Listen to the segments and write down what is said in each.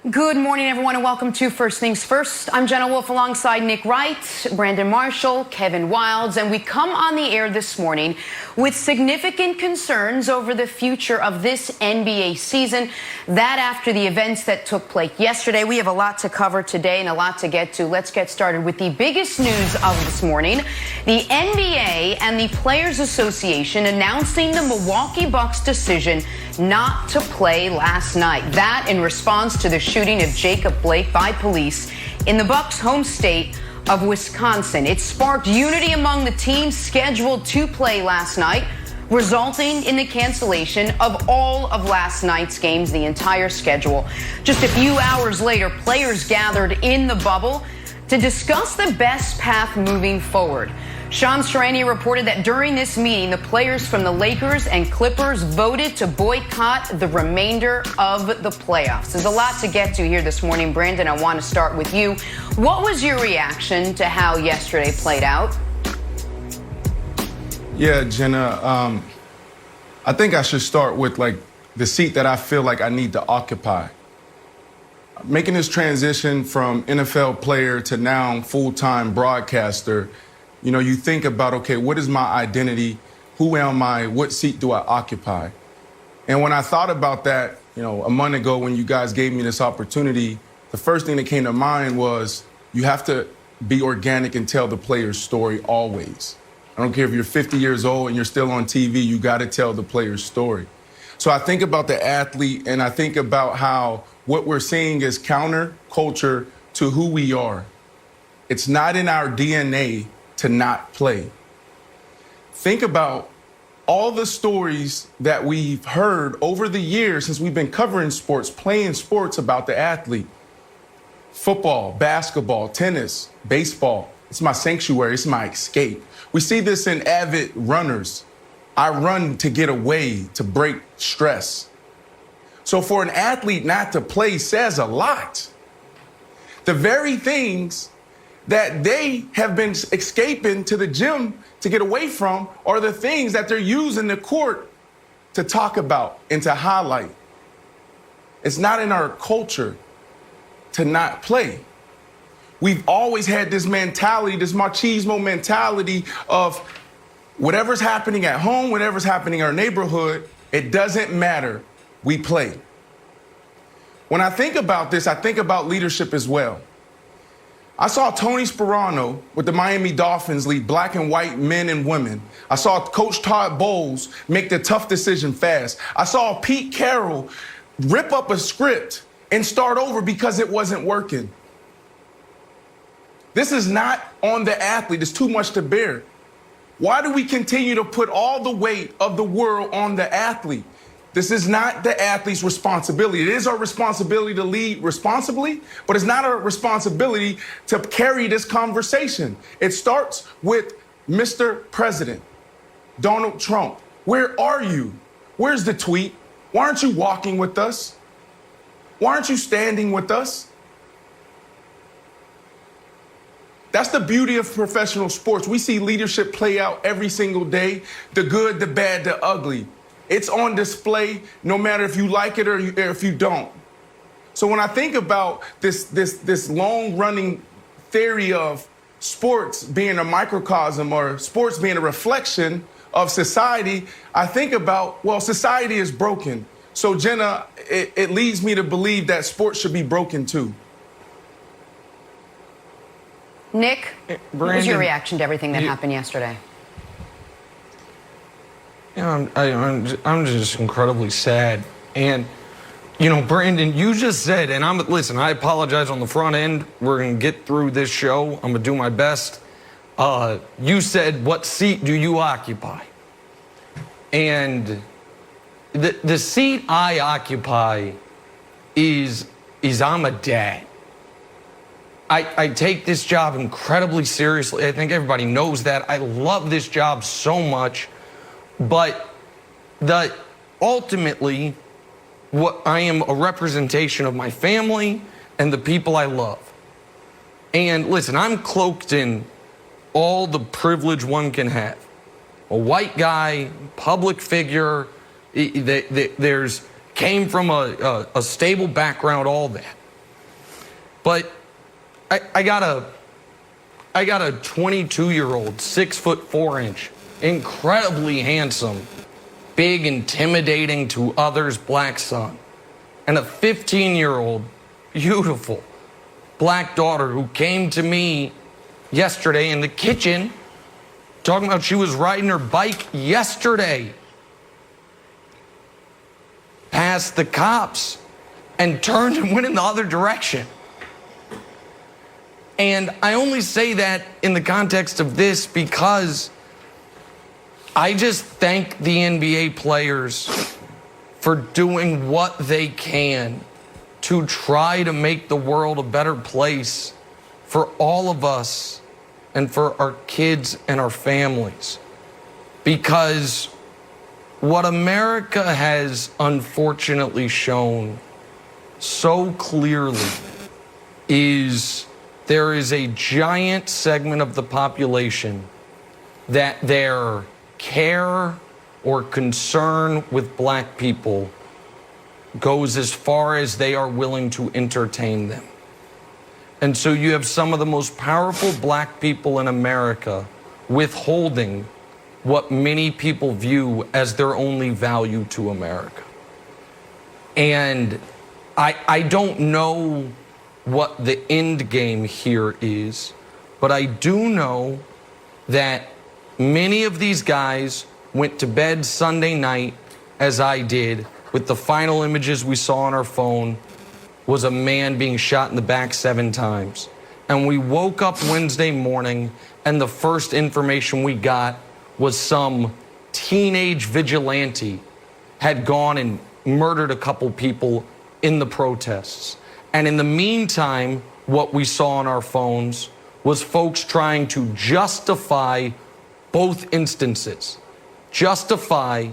Good morning, everyone, and welcome to First Things First. I'm Jenna Wolfe alongside Nick Wright, Brandon Marshall, Kevin Wildes, and we come on the air this morning with significant concerns over the future of this NBA season. That after the events that took place yesterday. We have a lot to cover today and a lot to get to. Let's get started with the biggest news of this morning. The NBA and the Players Association announcing the Milwaukee Bucks decision not to play last night. That in response to the shooting of Jacob Blake by police in the Bucks' home state of Wisconsin. It sparked unity among the teams scheduled to play last night, resulting in the cancellation of all of last night's games, the entire schedule. Just a few hours later, players gathered in the bubble to discuss the best path moving forward. Charania reported that during this meeting, the players from the Lakers and Clippers voted to boycott the remainder of the playoffs. There's a lot to get to here this morning. Brandon, I want to start with you. What was your reaction to how yesterday played out? Yeah, Jenna, I think I should start with the seat that I feel like I need to occupy. Making this transition from NFL player to now full-time broadcaster, you know, you think about, okay, what is my identity? Who am I? What seat do I occupy? And when I thought about that, you know, a month ago when you guys gave me this opportunity, the first thing that came to mind was you have to be organic and tell the player's story always. I don't care if you're 50 years old and you're still on TV, you got to tell the player's story. So I think about the athlete and I think about how what we're seeing is counter culture to who we are. It's not in our DNA to not play. Think about all the stories that we've heard over the years since we've been covering sports, playing sports about the athlete. Football, basketball, tennis, baseball. It's my sanctuary, it's my escape. We see this in avid runners. I run to get away, to break stress. So for an athlete not to play says a lot. The very things that they have been escaping to the gym to get away from are the things that they're using the court to talk about and to highlight. It's not in our culture to not play. We've always had this mentality, this machismo mentality of whatever's happening at home, whatever's happening in our neighborhood, it doesn't matter, we play. When I think about this, I think about leadership as well. I saw Tony Sparano with the Miami Dolphins lead black and white men and women. I saw Coach Todd Bowles make the tough decision fast. I saw Pete Carroll rip up a script and start over because it wasn't working. This is not on the athlete. It's too much to bear. Why do we continue to put all the weight of the world on the athlete? This is not the athlete's responsibility. It is our responsibility to lead responsibly, but it's not our responsibility to carry this conversation. It starts with Mr. President, Donald Trump. Where are you? Where's the tweet? Why aren't you walking with us? Why aren't you standing with us? That's the beauty of professional sports. We see leadership play out every single day, the good, the bad, the ugly. It's on display no matter if you like it or if you don't. So when I think about this long-running theory of sports being a microcosm or sports being a reflection of society, I think about, well, society is broken. So, Jenna, it leads me to believe that sports should be broken too. Nick, what was your reaction to everything that happened yesterday? Yeah, I'm just incredibly sad. And, you know, Brandon, you just said, and listen, I apologize on the front end. We're going to get through this show. I'm going to do my best. You said, what seat do you occupy? And the seat I occupy is I'm a dad. I take this job incredibly seriously. I think everybody knows that. I love this job so much. But ultimately, what I am a representation of my family and the people I love. And listen, I'm cloaked in all the privilege one can have. A white guy, public figure, came from a stable background, all that. But I got a 22-year-old, 6'4", incredibly handsome, big, intimidating to others black son, and a 15-year-old, beautiful black daughter who came to me yesterday in the kitchen talking about she was riding her bike yesterday past the cops and turned and went in the other direction. And I only say that in the context of this because I just thank the NBA players for doing what they can to try to make the world a better place for all of us and for our kids and our families. Because what America has unfortunately shown so clearly is there is a giant segment of the population that their care or concern with black people goes as far as they are willing to entertain them. And so you have some of the most powerful black people in America withholding what many people view as their only value to America. And I don't know what the end game here is, but I do know that many of these guys went to bed Sunday night, as I did, with the final images we saw on our phone was a man being shot in the back 7 times. And we woke up Wednesday morning and the first information we got was some teenage vigilante had gone and murdered a couple people in the protests. And in the meantime, what we saw on our phones was folks trying to justify both instances. Justify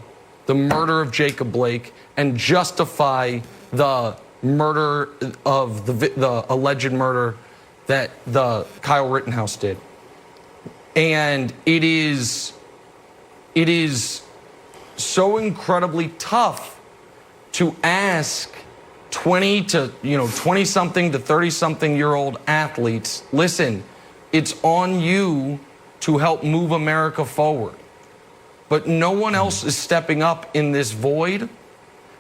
the murder of Jacob Blake and justify the murder of the alleged murder that the Kyle Rittenhouse did. And it is so incredibly tough to ask 20 something to 30 something year old athletes, listen, it's on you to help move America forward. But no one else is stepping up in this void.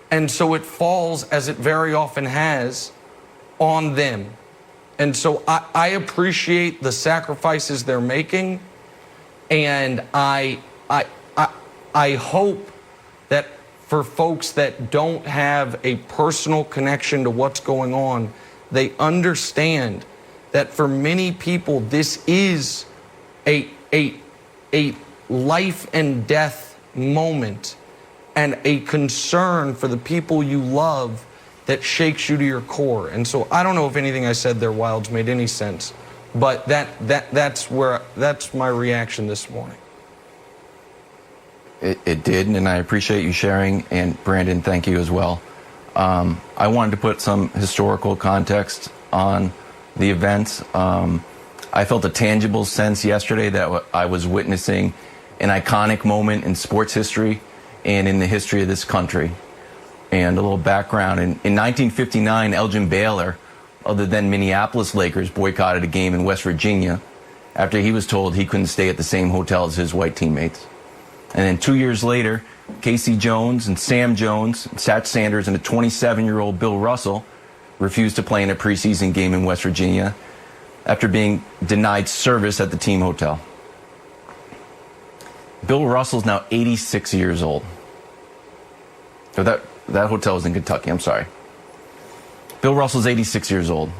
And so it falls, as it very often has, on them. And so I appreciate the sacrifices they're making. And I hope that for folks that don't have a personal connection to what's going on, they understand that for many people, this is a life and death moment and a concern for the people you love that shakes you to your core. And so I don't know if anything I said there, Wilds, made any sense, but that's my reaction this morning. It did, and I appreciate you sharing, and Brandon, thank you as well. I wanted to put some historical context on the events. I felt a tangible sense yesterday that I was witnessing an iconic moment in sports history and in the history of this country. And a little background, in 1959, Elgin Baylor, of the then Minneapolis Lakers, boycotted a game in West Virginia after he was told he couldn't stay at the same hotel as his white teammates. And then 2 years later, Casey Jones and Sam Jones, Satch Sanders, and a 27-year-old Bill Russell refused to play in a preseason game in West Virginia after being denied service at the team hotel. Bill Russell's now 86 years old. So that hotel was in Kentucky, I'm sorry. Bill Russell's 86 years old.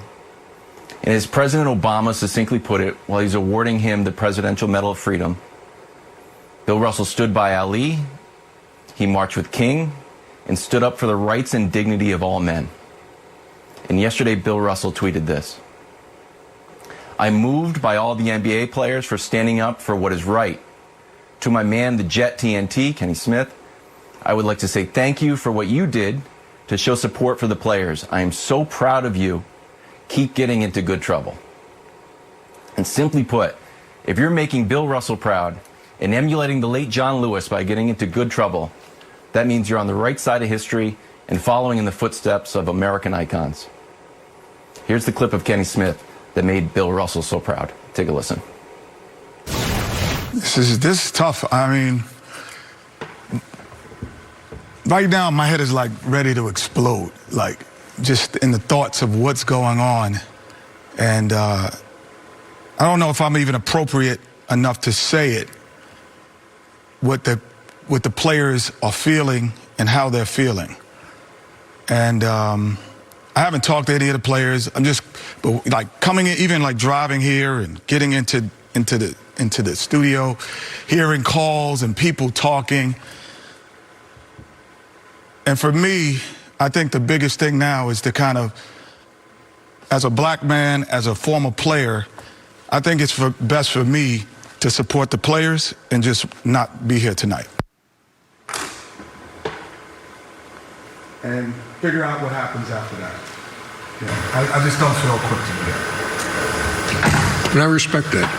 And as President Obama succinctly put it while he's awarding him the Presidential Medal of Freedom, Bill Russell stood by Ali, he marched with King, and stood up for the rights and dignity of all men. And yesterday, Bill Russell tweeted this: "I'm moved by all the NBA players for standing up for what is right. To my man, the Jet TNT, Kenny Smith, I would like to say thank you for what you did to show support for the players. I am so proud of you. Keep getting into good trouble." And simply put, if you're making Bill Russell proud and emulating the late John Lewis by getting into good trouble, that means you're on the right side of history and following in the footsteps of American icons. Here's the clip of Kenny Smith that made Bill Russell so proud. Take a listen. This is tough. I mean, right now my head is like ready to explode, like just in the thoughts of what's going on. And I don't know if I'm even appropriate enough to say it, what the players are feeling and how they're feeling. And I haven't talked to any of the players. I'm just like coming in, even like driving here and getting into the studio, hearing calls and people talking. And for me, I think the biggest thing now is to kind of, as a black man, as a former player, I think it's best for me to support the players and just not be here tonight. And figure out what happens after that. Yeah, I just don't feel equipped to do that. And I respect that.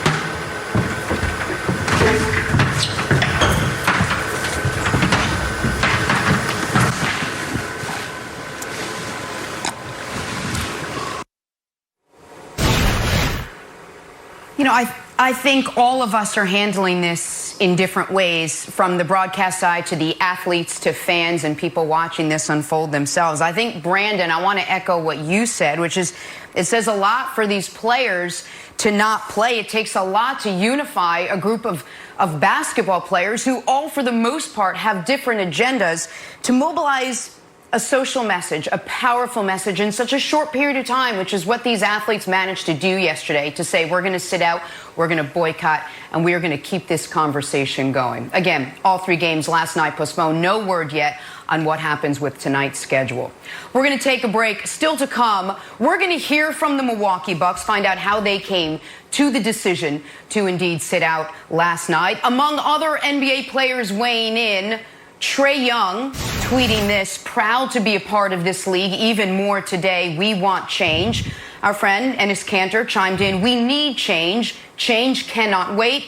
You know, I think all of us are handling this in different ways, from the broadcast side to the athletes to fans and people watching this unfold themselves. I think, Brandon, I want to echo what you said, which is it says a lot for these players to not play. It takes a lot to unify a group of basketball players who all, for the most part, have different agendas to mobilize a social message, a powerful message in such a short period of time, which is what these athletes managed to do yesterday, to say we're going to sit out, we're going to boycott, and we are going to keep this conversation going. Again, all 3 games last night postponed. No word yet on what happens with tonight's schedule. We're going to take a break. Still to come, we're going to hear from the Milwaukee Bucks, find out how they came to the decision to indeed sit out last night. Among other NBA players weighing in, Trae Young tweeting this, proud to be a part of this league, even more today. We want change. Our friend Enes Kanter chimed in, we need change. Change cannot wait.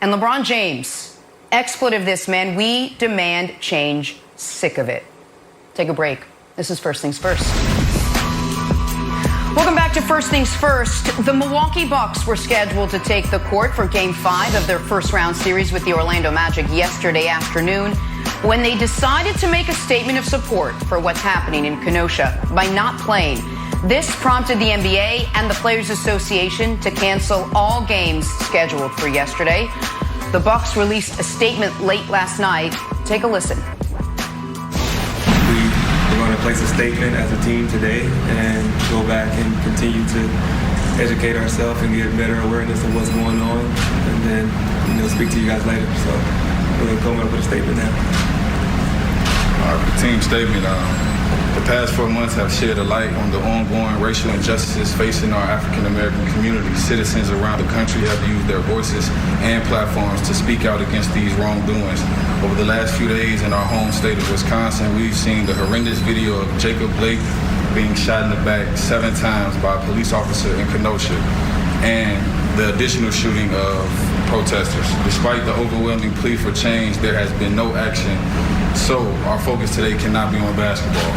And LeBron James, expletive this, man, we demand change. Sick of it. Take a break. This is First Things First. Welcome back to First Things First. The Milwaukee Bucks were scheduled to take the court for Game 5 of their first round series with the Orlando Magic yesterday afternoon, when they decided to make a statement of support for what's happening in Kenosha by not playing. This prompted the NBA and the Players Association to cancel all games scheduled for yesterday. The Bucks released a statement late last night. Take a listen. We're going to place a statement as a team today and go back and continue to educate ourselves and get better awareness of what's going on, and then speak to you guys later. So we're going to come up with a statement now. The team statement, the past 4 months have shed a light on the ongoing racial injustices facing our African-American community. Citizens around the country have used their voices and platforms to speak out against these wrongdoings. Over the last few days in our home state of Wisconsin, we've seen the horrendous video of Jacob Blake being shot in the back 7 times by a police officer in Kenosha, and the additional shooting of protesters. Despite the overwhelming plea for change, there has been no action. So our focus today cannot be on basketball.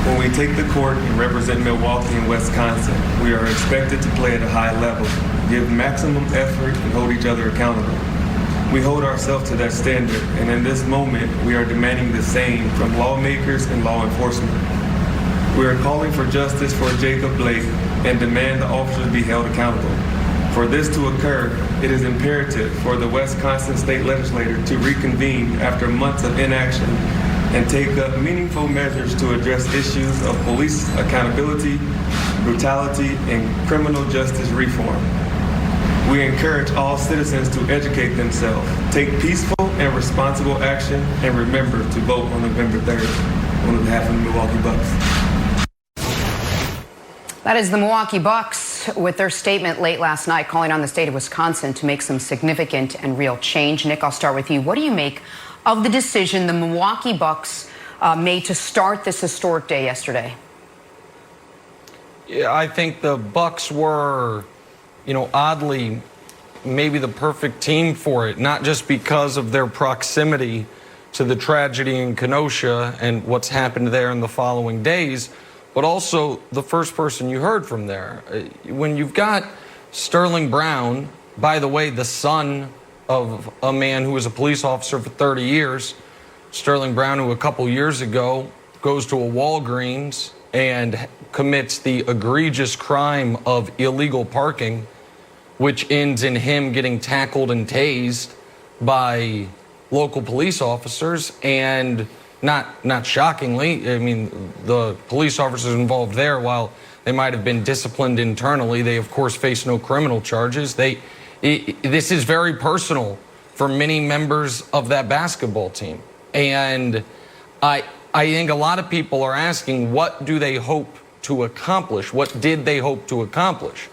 When we take the court and represent Milwaukee and Wisconsin, we are expected to play at a high level, give maximum effort, and hold each other accountable. We hold ourselves to that standard, and in this moment, we are demanding the same from lawmakers and law enforcement. We are calling for justice for Jacob Blake and demand the officers be held accountable. For this to occur, it is imperative for the Wisconsin State Legislature to reconvene after months of inaction and take up meaningful measures to address issues of police accountability, brutality, and criminal justice reform. We encourage all citizens to educate themselves, take peaceful and responsible action, and remember to vote on November 3rd on behalf of the Milwaukee Bucks. That is the Milwaukee Bucks with their statement late last night calling on the state of Wisconsin to make some significant and real change. Nick, I'll start with you. What do you make of the decision the Milwaukee Bucks made to start this historic day yesterday? Yeah, I think the Bucks were, oddly, maybe the perfect team for it, not just because of their proximity to the tragedy in Kenosha and what's happened there in the following days, but also the first person you heard from there. When you've got Sterling Brown, by the way, the son of a man who was a police officer for 30 years, Sterling Brown, who a couple years ago goes to a Walgreens and commits the egregious crime of illegal parking, which ends in him getting tackled and tased by local police officers. And not shockingly, I mean, the police officers involved there, while they might have been disciplined internally, they of course face no criminal charges. This is very personal for many members of that basketball team. And I think a lot of people are asking, what do they hope to accomplish? What did they hope to accomplish?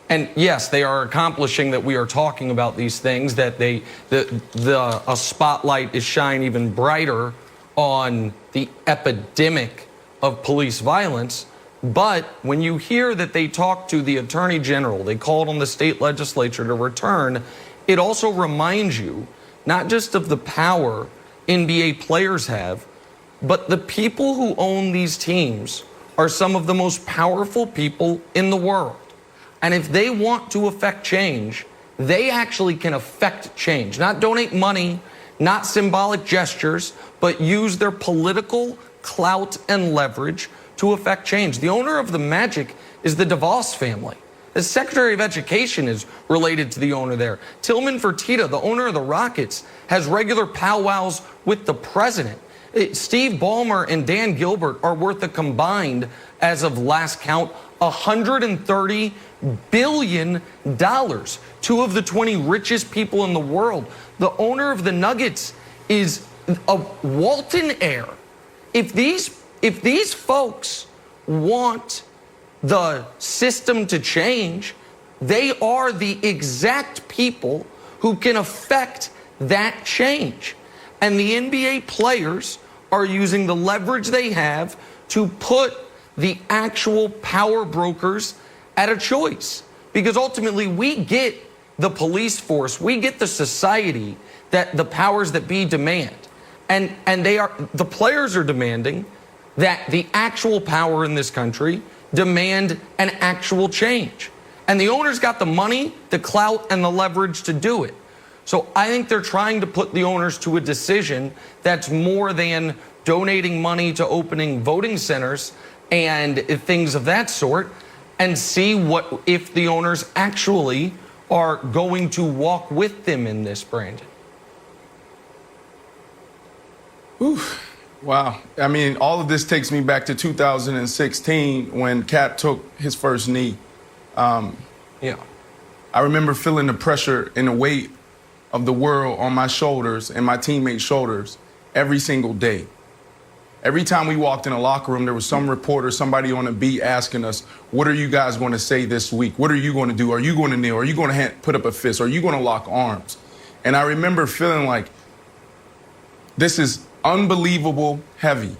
And yes, they are accomplishing that we are talking about these things, that a spotlight is shining even brighter on the epidemic of police violence. But when you hear that they talked to the Attorney General, they called on the state legislature to return, it also reminds you not just of the power NBA players have, but the people who own these teams are some of the most powerful people in the world. And if they want to affect change, they actually can affect change. Not donate money, not symbolic gestures, but use their political clout and leverage to affect change. The owner of the Magic is the DeVos family. The Secretary of Education is related to the owner there. Tillman Fertitta, the owner of the Rockets, has regular powwows with the president. Steve Ballmer and Dan Gilbert are worth a combined, as of last count, $130 billion. Two of the 20 richest people in the world. The owner of the Nuggets is a Walton heir. If these folks want the system to change, they are the exact people who can affect that change. And the NBA players are using the leverage they have to put the actual power brokers at a choice. Because ultimately we get the police force, we get the society that the powers that be demand. And the players are demanding that the actual power in this country demand an actual change. And the owners got the money, the clout, and the leverage to do it. So I think they're trying to put the owners to a decision that's more than donating money to opening voting centers and things of that sort, and see what if the owners actually are going to walk with them in this, Brandon. Oof. Wow. I mean, all of this takes me back to 2016 when Cat took his first knee. Yeah. I remember feeling the pressure and the weight of the world on my shoulders and my teammates' shoulders every single day. Every time we walked in a locker room, there was some reporter, somebody on the beat asking us, what are you guys going to say this week? What are you going to do? Are you going to kneel? Are you going to put up a fist? Are you going to lock arms? And I remember feeling like this is unbelievably heavy.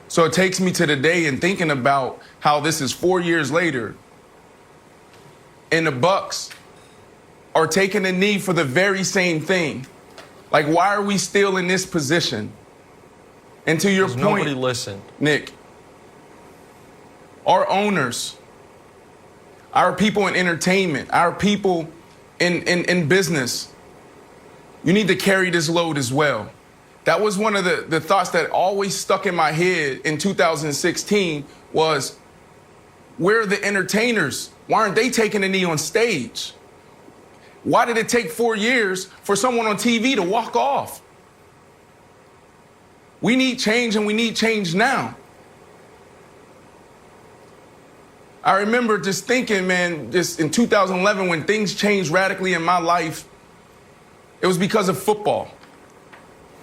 So it takes me to the day and thinking about how this is 4 years later and the Bucks are taking a knee for the very same thing. Like, why are we still in this position? And to your point, nobody listened. Nick, our owners, our people in entertainment, our people in business, you need to carry this load as well. That was one of the thoughts that always stuck in my head in 2016 was, where are the entertainers? Why aren't they taking a knee on stage? Why did it take 4 years for someone on TV to walk off? We need change, and we need change now. I remember just thinking, man, just in 2011 when things changed radically in my life, it was because of football.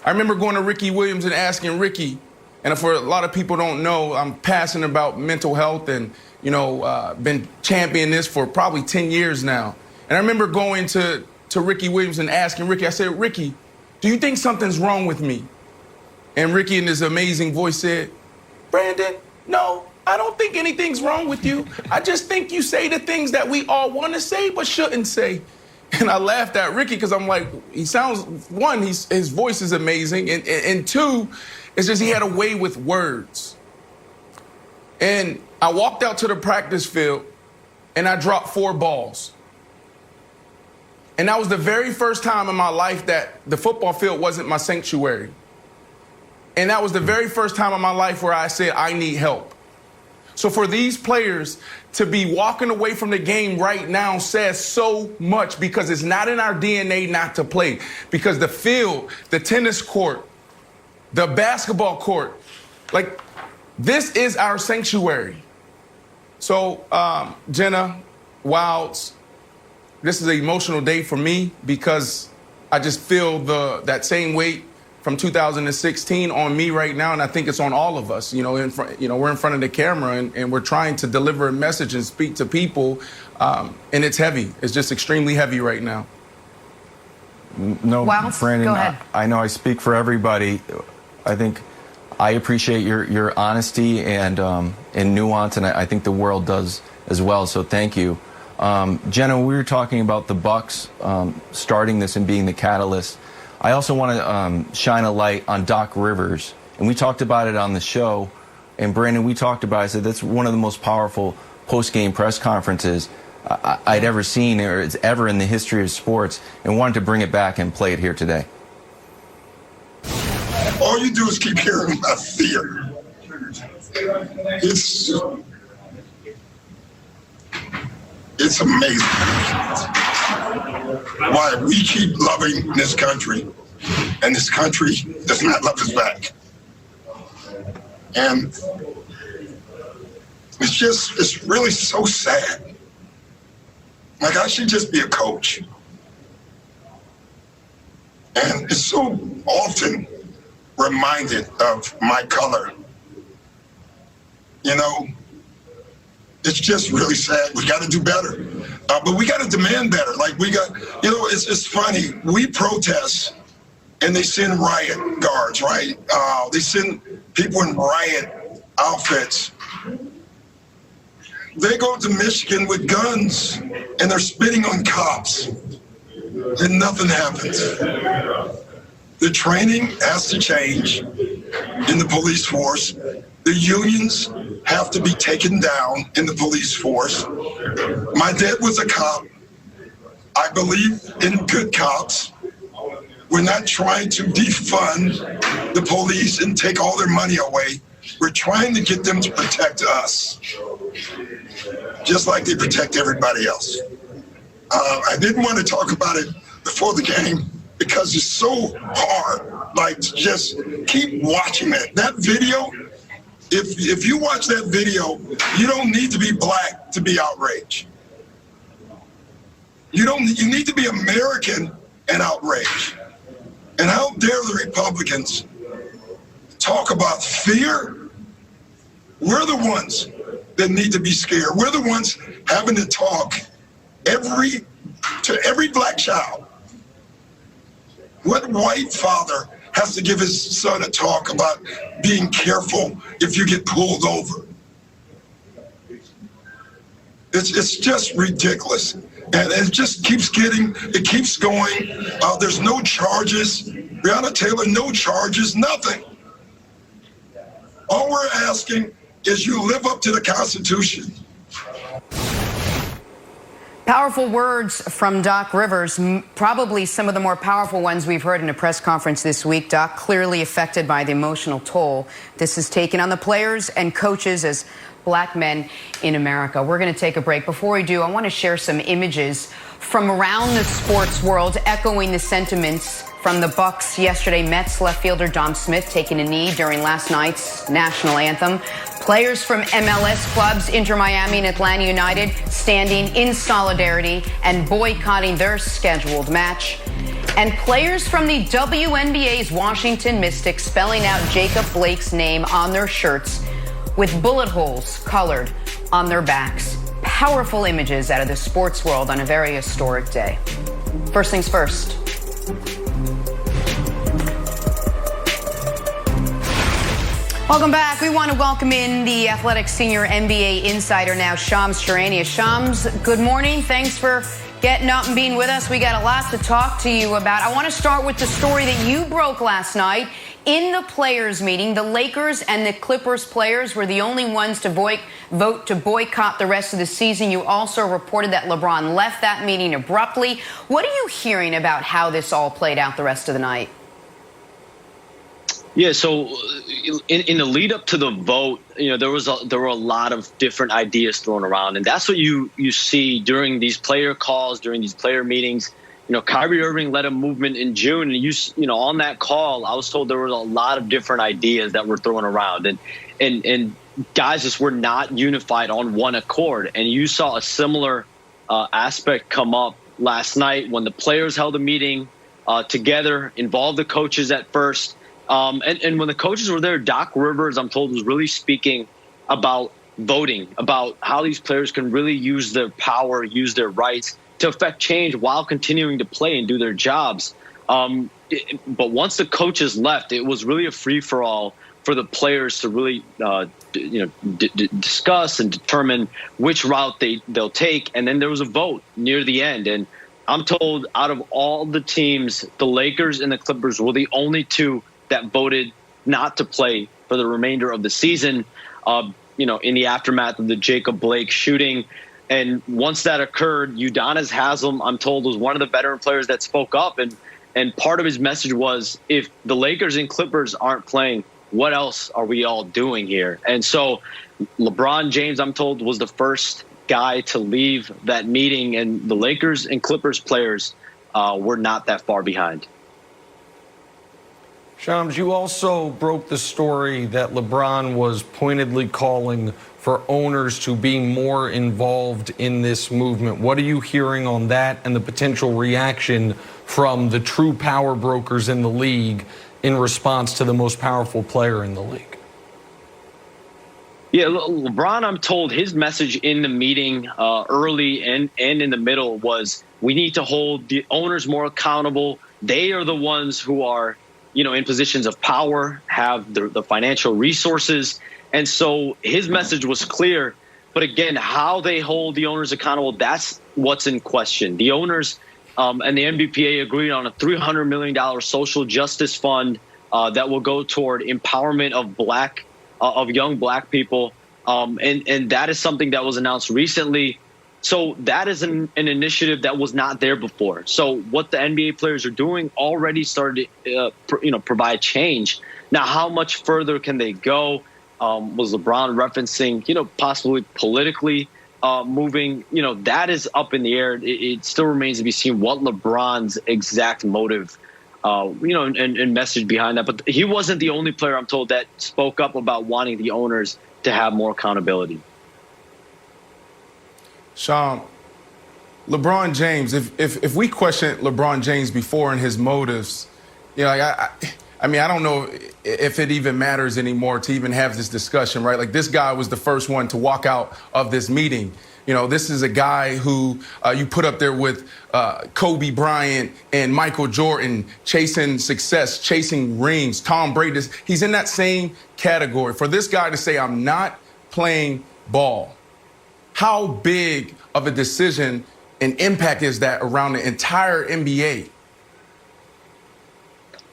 I remember going to Ricky Williams and asking Ricky, and for a lot of people don't know, I'm passionate about mental health and, been championing this for probably 10 years now. And I remember going to Ricky Williams and asking Ricky, I said, Ricky, do you think something's wrong with me? And Ricky in his amazing voice said, Brandon, no, I don't think anything's wrong with you. I just think you say the things that we all want to say but shouldn't say. And I laughed at Ricky because I'm like, he sounds, one, his voice is amazing. And two, It's just he had a way with words. And I walked out to the practice field and I dropped 4 balls. And that was the very first time in my life that the football field wasn't my sanctuary. And that was the very first time in my life where I said, I need help. So for these players to be walking away from the game right now says so much, because it's not in our DNA not to play. Because the field, the tennis court, the basketball court, like, this is our sanctuary. So, Jenna, Wilds, this is an emotional day for me because I just feel that same weight from 2016 on me right now, and I think it's on all of us. We're in front of the camera and we're trying to deliver a message and speak to people, and it's heavy. It's just extremely heavy right now. No, Wilds, Brandon, go ahead. I know I speak for everybody. I think I appreciate your honesty and nuance, and I think the world does as well. So thank you, Jenna. We were talking about the Bucks starting this and being the catalyst. I also want to shine a light on Doc Rivers, and we talked about it on the show. And Brandon, we talked about it. I said that's one of the most powerful post-game press conferences I'd ever seen, or it's ever in the history of sports, and wanted to bring it back and play it here today. All you do is keep hearing about fear. It's amazing why we keep loving this country, and this country does not love us back. And it's really so sad. Like, I should just be a coach. And it's so often reminded of my color. It's just really sad. We got to do better. But we got to demand better. Like, it's funny. We protest and they send riot guards, right? They send people in riot outfits. They go to Michigan with guns and they're spitting on cops and nothing happens. The training has to change in the police force. The unions have to be taken down in the police force. My dad was a cop. I believe in good cops. We're not trying to defund the police and take all their money away. We're trying to get them to protect us, just like they protect everybody else. I didn't want to talk about it before the game because it's so hard. Like, just keep watching it. That video, if you watch that video, you don't need to be black to be outraged. You need to be American and outraged. And how dare the Republicans talk about fear? We're the ones that need to be scared. We're the ones having to talk to every black child. What white father has to give his son a talk about being careful if you get pulled over? It's just ridiculous. And it just keeps going. There's no charges. Breonna Taylor, no charges, nothing. All we're asking is you live up to the Constitution. Powerful words from Doc Rivers, probably some of the more powerful ones we've heard in a press conference this week. Doc, clearly affected by the emotional toll this has taken on the players and coaches as black men in America. We're going to take a break. Before we do, I want to share some images from around the sports world echoing the sentiments from the Bucks yesterday. Mets left fielder Dom Smith taking a knee during last night's national anthem. Players from MLS clubs Inter Miami and Atlanta United standing in solidarity and boycotting their scheduled match. And players from the WNBA's Washington Mystics spelling out Jacob Blake's name on their shirts with bullet holes colored on their backs. Powerful images out of the sports world on a very historic day. First things first. Welcome back. We want to welcome in the Athletic Senior NBA Insider now, Shams Charania. Shams, good morning. Thanks for getting up and being with us. We got a lot to talk to you about. I want to start with the story that you broke last night. In the players' meeting, the Lakers and the Clippers players were the only ones to vote to boycott the rest of the season. You also reported that LeBron left that meeting abruptly. What are you hearing about how this all played out the rest of the night? Yeah, so in the lead up to the vote, there were a lot of different ideas thrown around, and that's what you see during these player calls, during these player meetings. Kyrie Irving led a movement in June, and on that call, I was told there were a lot of different ideas that were thrown around, and guys just were not unified on one accord. And you saw a similar aspect come up last night when the players held a meeting together, involved the coaches at first. And when the coaches were there, Doc Rivers, I'm told, was really speaking about voting, about how these players can really use their power, use their rights to affect change while continuing to play and do their jobs. But once the coaches left, it was really a free-for-all for the players to really discuss and determine which route they'll take. And then there was a vote near the end. And I'm told out of all the teams, the Lakers and the Clippers were the only two that voted not to play for the remainder of the season, in the aftermath of the Jacob Blake shooting. And once that occurred, Udonis Haslem, I'm told, was one of the veteran players that spoke up. And part of his message was, if the Lakers and Clippers aren't playing, what else are we all doing here? And so LeBron James, I'm told, was the first guy to leave that meeting. And the Lakers and Clippers players were not that far behind. Shams, you also broke the story that LeBron was pointedly calling for owners to be more involved in this movement. What are you hearing on that and the potential reaction from the true power brokers in the league in response to the most powerful player in the league? Yeah, LeBron, I'm told, his message in the meeting early and in the middle was, we need to hold the owners more accountable. They are the ones who are in positions of power, have the financial resources. And so his message was clear. But again, how they hold the owners accountable, that's what's in question. The owners and the NBPA agreed on a $300 million social justice fund that will go toward empowerment of young black people. And that is something that was announced recently. So that is an initiative that was not there before. So what the NBA players are doing already started to provide change. Now, how much further can they go? Was LeBron referencing, possibly politically moving? That is up in the air. It still remains to be seen what LeBron's exact motive, and message behind that. But he wasn't the only player, I'm told, that spoke up about wanting the owners to have more accountability. Sean, LeBron James, if we questioned LeBron James before and his motives, I don't know if it even matters anymore to even have this discussion, right? Like, this guy was the first one to walk out of this meeting. This is a guy who you put up there with Kobe Bryant and Michael Jordan, chasing success, chasing rings, Tom Brady. He's in that same category. For this guy to say, I'm not playing ball, how big of a decision and impact is that around the entire NBA?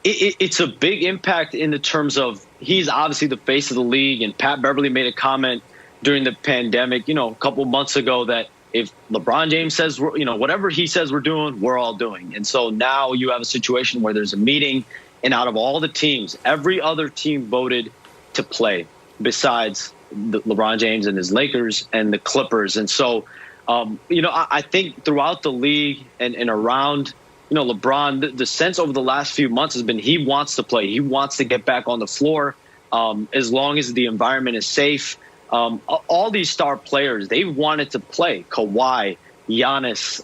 It's a big impact in the terms of, he's obviously the face of the league, and Pat Beverly made a comment during the pandemic, a couple months ago, that if LeBron James says, whatever he says we're doing, we're all doing. And so now you have a situation where there's a meeting, and out of all the teams, every other team voted to play besides LeBron James and his Lakers and the Clippers. And so, I think throughout the league and around, LeBron, the sense over the last few months has been he wants to play. He wants to get back on the floor as long as the environment is safe. All these star players, they wanted to play. Kawhi, Giannis,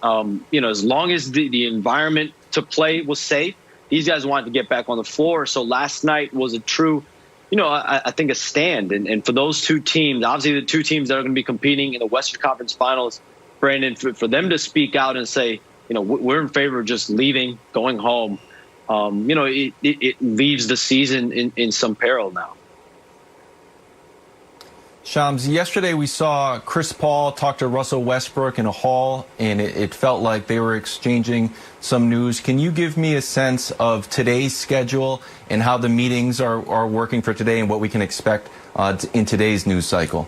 as long as the environment to play was safe, these guys wanted to get back on the floor. So last night was a true, I think a stand. And for those two teams, obviously the two teams that are going to be competing in the Western Conference Finals, Brandon, for them to speak out and say, we're in favor of just leaving, going home, it leaves the season in some peril now. Shams, yesterday we saw Chris Paul talk to Russell Westbrook in a hall, and it felt like they were exchanging some news. Can you give me a sense of today's schedule and how the meetings are working for today and what we can expect in today's news cycle?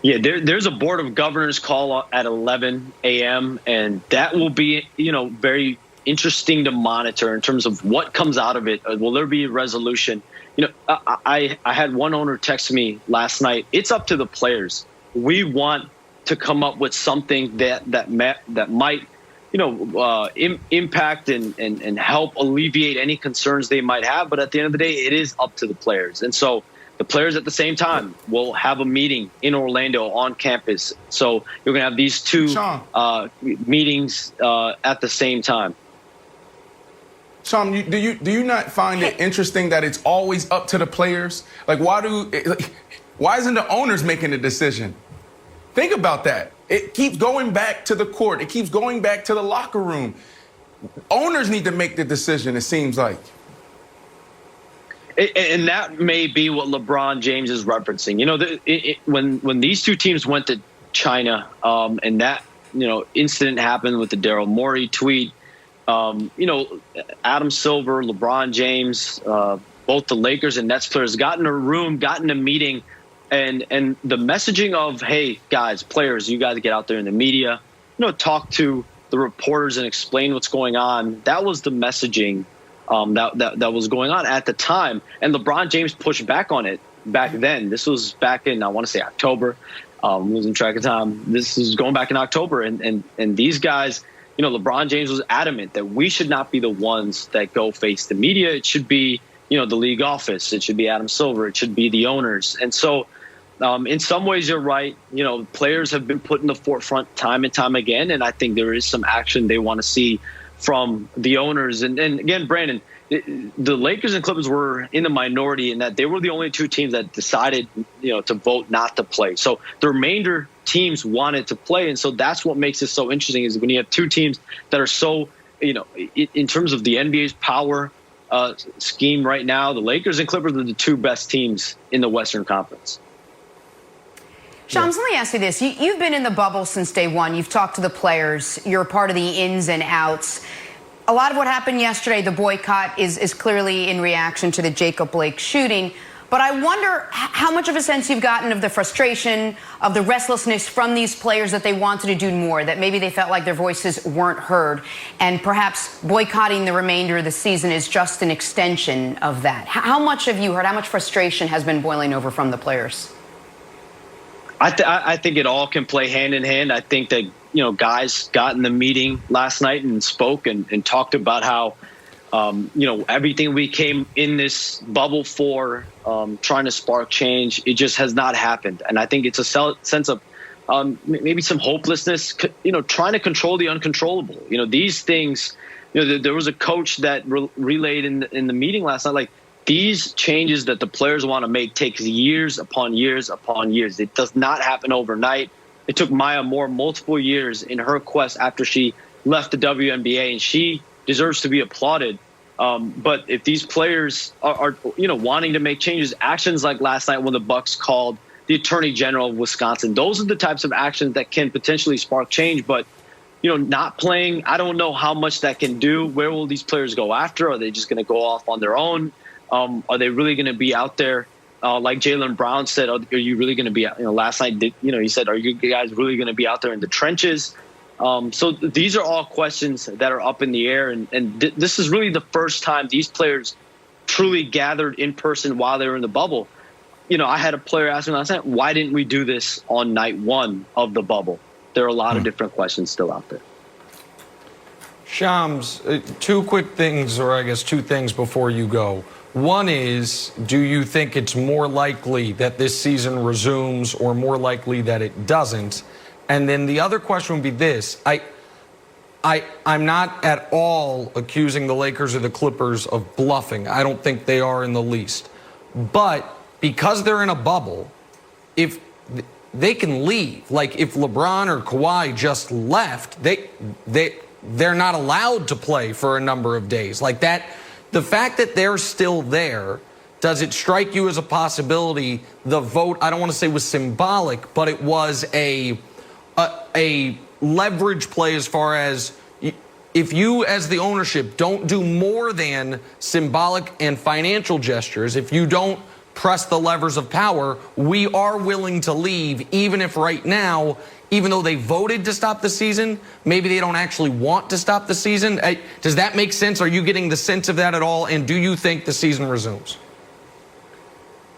Yeah, there's a Board of Governors call at 11 a.m., and that will be, very interesting to monitor in terms of what comes out of it. Will there be a resolution? I had one owner text me last night. It's up to the players. We want to come up with something that might, impact and help alleviate any concerns they might have. But at the end of the day, it is up to the players. And so the players at the same time will have a meeting in Orlando on campus. So you're going to have these two meetings at the same time. Sean, do you not find it interesting that it's always up to the players? Like, why isn't the owners making the decision? Think about that. It keeps going back to the court. It keeps going back to the locker room. Owners need to make the decision, it seems like. And that may be what LeBron James is referencing. When these two teams went to China, and that incident happened with the Daryl Morey tweet. Adam Silver, LeBron James, both the Lakers and Nets players got in a room, got in a meeting, and the messaging of, hey, guys, players, you guys get out there in the media, talk to the reporters and explain what's going on. That was the messaging that was going on at the time. And LeBron James pushed back on it back then. This was back in, I want to say, October. Losing track of time. This is going back in October. And these guys, LeBron James was adamant that we should not be the ones that go face the media. It should be, the league office. It should be Adam Silver. It should be the owners. And so in some ways, you're right. Players have been put in the forefront time and time again. And I think there is some action they want to see from the owners. And again, Brandon, the Lakers and Clippers were in the minority in that they were the only two teams that decided, to vote not to play. So the remainder teams wanted to play. And so that's what makes it so interesting is when you have two teams that are so, in terms of the NBA's power scheme right now, the Lakers and Clippers are the two best teams in the Western Conference. Shams, let me ask you this. You've been in the bubble since day one. You've talked to the players. You're a part of the ins and outs. A lot of what happened yesterday, the boycott, is clearly in reaction to the Jacob Blake shooting. But I wonder how much of a sense you've gotten of the frustration, of the restlessness from these players that they wanted to do more, that maybe they felt like their voices weren't heard, and perhaps boycotting the remainder of the season is just an extension of that. How much have you heard? How much frustration has been boiling over from the players? I think it all can play hand in hand. I think that, guys got in the meeting last night and spoke and talked about how, everything we came in this bubble for, trying to spark change, it just has not happened. And I think it's a sense of maybe some hopelessness, trying to control the uncontrollable. These things, there was a coach that relayed in the meeting last night, like, these changes that the players want to make takes years upon years upon years. It does not happen overnight. It took Maya Moore multiple years in her quest after she left the WNBA, and she deserves to be applauded. But if these players are wanting to make changes, actions like last night when the Bucks called the Attorney General of Wisconsin, those are the types of actions that can potentially spark change. But not playing, I don't know how much that can do. Where will these players go after? Are they just going to go off on their own? Are they really going to be out there? Like Jaylen Brown said, are you really going to be, last night, he said, are you guys really going to be out there in the trenches? So these are all questions that are up in the air. And this is really the first time these players truly gathered in person while they were in the bubble. I had a player ask me last night, why didn't we do this on night one of the bubble? There are a lot of different questions still out there. Shams, two quick things, or I guess two things before you go. One is, do you think it's more likely that this season resumes or more likely that it doesn't? And then the other question would be this. I'm not at all accusing the Lakers or the Clippers of bluffing. I don't think they are in the least. But because they're in a bubble, if they can leave, like if LeBron or Kawhi just left, they're not allowed to play for a number of days. Like that. The fact that they're still there does it strike you as a possibility the vote, I don't want to say was symbolic, but it was a leverage play as far as if you as the ownership don't do more than symbolic and financial gestures, if you don't press the levers of power, we are willing to leave, even if right now, even though they voted to stop the season, maybe they don't actually want to stop the season. Does that make sense? Are you getting the sense of that at all? And do you think the season resumes?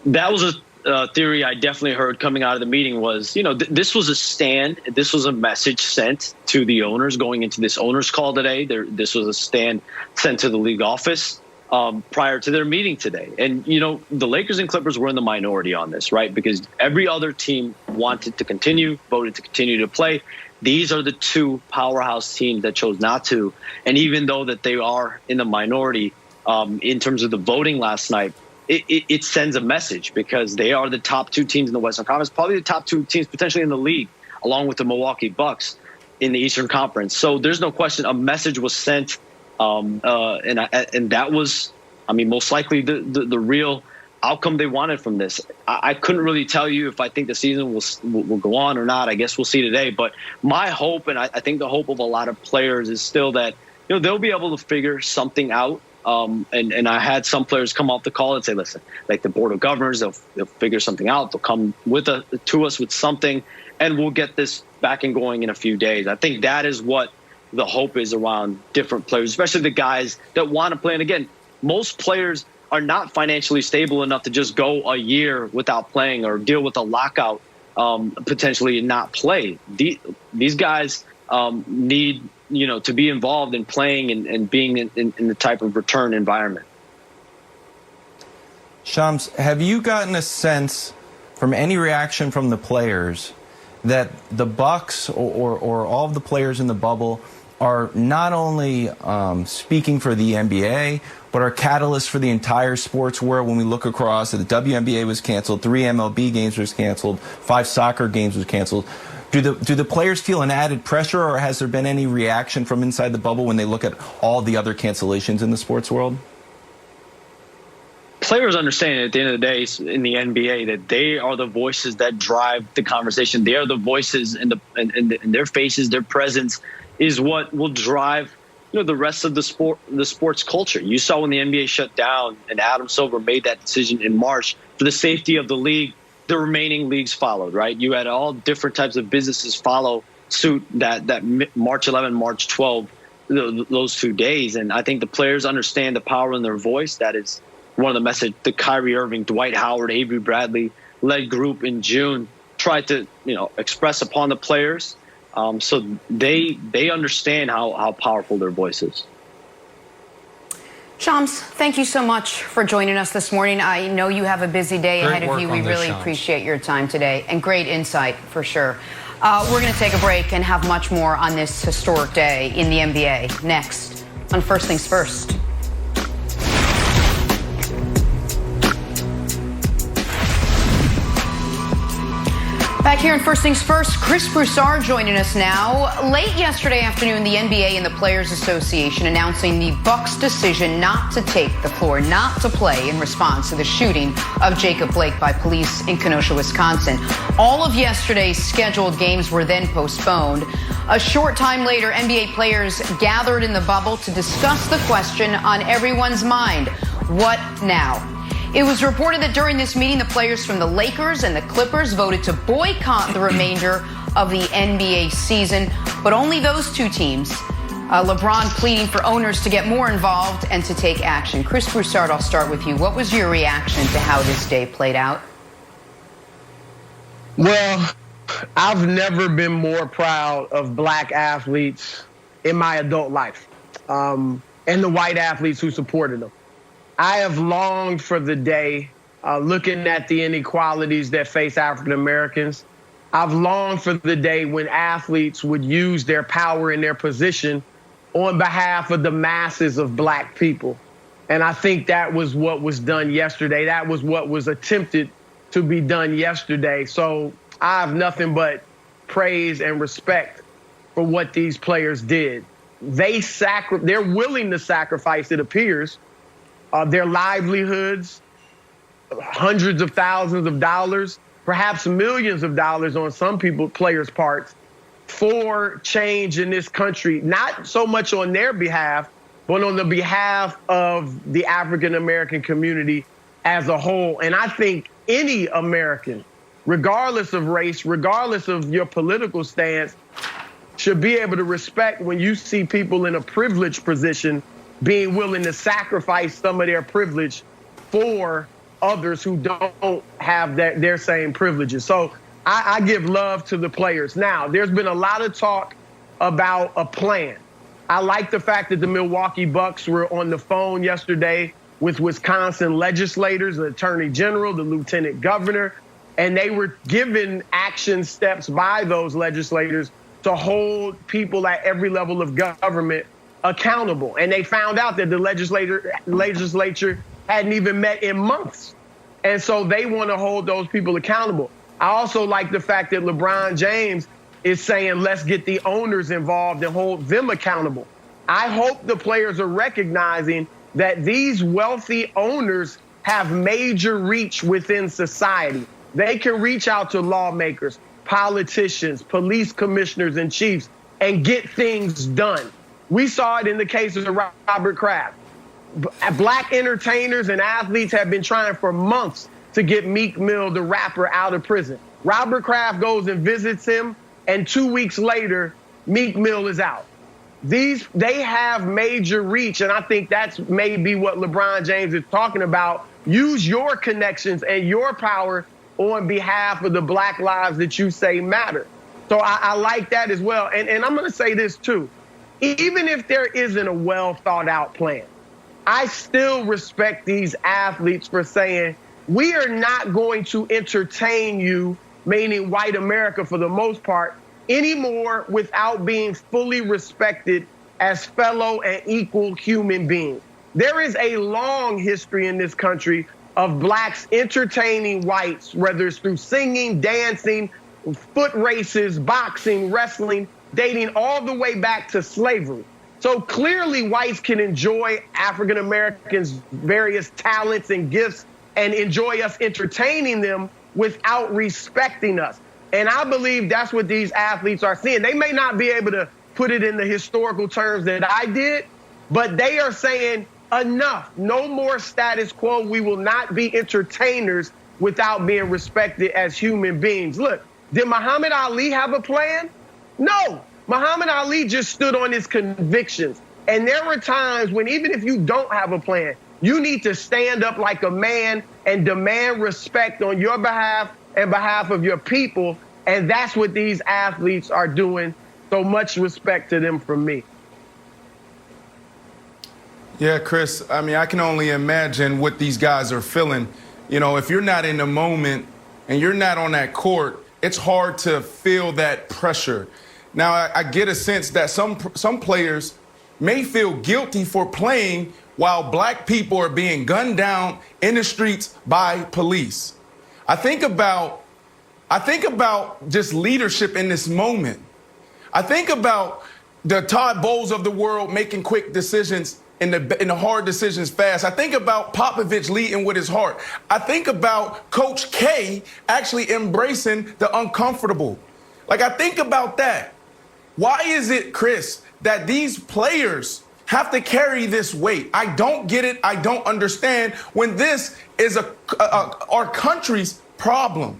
That was a theory I definitely heard coming out of the meeting was, this was a stand. This was a message sent to the owners going into this owners call today. This was a stand sent to the league office prior to their meeting today. And, the Lakers and Clippers were in the minority on this, right? Because every other team wanted to continue, voted to continue to play. These are the two powerhouse teams that chose not to. And even though that they are in the minority in terms of the voting last night, it sends a message because they are the top two teams in the Western Conference, probably the top two teams potentially in the league, along with the Milwaukee Bucks in the Eastern Conference. So there's no question a message was sent, and that was, most likely the real outcome they wanted from this. I couldn't really tell you if I think the season will go on or not. I guess we'll see today. But my hope, and I think the hope of a lot of players, is still that they'll be able to figure something out. And I had some players come off the call and say, listen, like the board of governors, they'll figure something out. They'll come to us with something, and we'll get this back and going in a few days. I think that is what the hope is around different players, especially the guys that want to play. And again, most players are not financially stable enough to just go a year without playing or deal with a lockout potentially and not play. These guys need to be involved in playing and being in the type of return environment. Shams, have you gotten a sense from any reaction from the players that the Bucks or all of the players in the bubble are not only speaking for the NBA, but are catalysts for the entire sports world? When we look across, the WNBA was canceled, 3 MLB games was canceled, 5 soccer games was canceled. Do the players feel an added pressure, or has there been any reaction from inside the bubble when they look at all the other cancellations in the sports world? Players understand at the end of the day in the NBA that they are the voices that drive the conversation. They are the voices, and their faces, their presence is what will drive the rest of the sports culture. You saw when the NBA shut down and Adam Silver made that decision in March for the safety of the league. The remaining leagues followed, right? You had all different types of businesses follow suit that March 11, March 12, those 2 days. And I think the players understand the power in their voice. That is one of the message the Kyrie Irving, Dwight Howard, Avery Bradley led group in June tried to, express upon the players. So they understand how powerful their voice is. Shams, thank you so much for joining us this morning. I know you have a busy day ahead of you. We really appreciate your time today, and great insight for sure. We're going to take a break and have much more on this historic day in the NBA next on First Things First. Back here in First Things First, Chris Broussard joining us now. Late yesterday afternoon, the NBA and the Players Association announcing the Bucks' decision not to take the floor, not to play in response to the shooting of Jacob Blake by police in Kenosha, Wisconsin. All of yesterday's scheduled games were then postponed. A short time later, NBA players gathered in the bubble to discuss the question on everyone's mind: what now? It was reported that during this meeting, the players from the Lakers and the Clippers voted to boycott the remainder of the NBA season, but only those two teams. LeBron pleading for owners to get more involved and to take action. Chris Broussard, I'll start with you. What was your reaction to how this day played out? Well, I've never been more proud of black athletes in my adult life, and the white athletes who supported them. I have longed for the day, looking at the inequalities that face African Americans. I've longed for the day when athletes would use their power and their position on behalf of the masses of black people. And I think that was what was done yesterday. That was what was attempted to be done yesterday. So I have nothing but praise and respect for what these players did. They're willing to sacrifice, it appears, their livelihoods, hundreds of thousands of dollars, perhaps millions of dollars on some players' parts for change in this country, not so much on their behalf, but on the behalf of the African-American community as a whole. And I think any American, regardless of race, regardless of your political stance, should be able to respect when you see people in a privileged position being willing to sacrifice some of their privilege for others who don't have their same privileges. So I give love to the players. Now, there's been a lot of talk about a plan. I like the fact that the Milwaukee Bucks were on the phone yesterday with Wisconsin legislators, the attorney general, the lieutenant governor, and they were given action steps by those legislators to hold people at every level of government accountable. And they found out that the legislature hadn't even met in months. And so they want to hold those people accountable. I also like the fact that LeBron James is saying, let's get the owners involved and hold them accountable. I hope the players are recognizing that these wealthy owners have major reach within society. They can reach out to lawmakers, politicians, police commissioners and chiefs and get things done. We saw it in the case of Robert Kraft. Black entertainers and athletes have been trying for months to get Meek Mill, the rapper, out of prison. Robert Kraft goes and visits him, and 2 weeks later, Meek Mill is out. They have major reach, and I think that's maybe what LeBron James is talking about. Use your connections and your power on behalf of the black lives that you say matter. So I like that as well. And I'm going to say this, too. Even if there isn't a well-thought-out plan, I still respect these athletes for saying, we are not going to entertain you, meaning white America for the most part, anymore without being fully respected as fellow and equal human beings. There is a long history in this country of blacks entertaining whites, whether it's through singing, dancing, foot races, boxing, wrestling, dating all the way back to slavery. So clearly whites can enjoy African Americans' various talents and gifts and enjoy us entertaining them without respecting us. And I believe that's what these athletes are seeing. They may not be able to put it in the historical terms that I did, but they are saying enough, no more status quo. We will not be entertainers without being respected as human beings. Look, did Muhammad Ali have a plan? No. Muhammad Ali just stood on his convictions. And there were times when even if you don't have a plan, you need to stand up like a man and demand respect on your behalf and behalf of your people. And that's what these athletes are doing. So much respect to them from me. Yeah, Chris, I mean, I can only imagine what these guys are feeling. You know, if you're not in the moment and you're not on that court, it's hard to feel that pressure. Now, I get a sense that some players may feel guilty for playing while black people are being gunned down in the streets by police. I think about just leadership in this moment. I think about the Todd Bowles of the world making quick decisions in the hard decisions fast. I think about Popovich leading with his heart. I think about Coach K actually embracing the uncomfortable. Like, I think about that. Why is it, Chris, that these players have to carry this weight? I don't get it. I don't understand when this is our country's problem.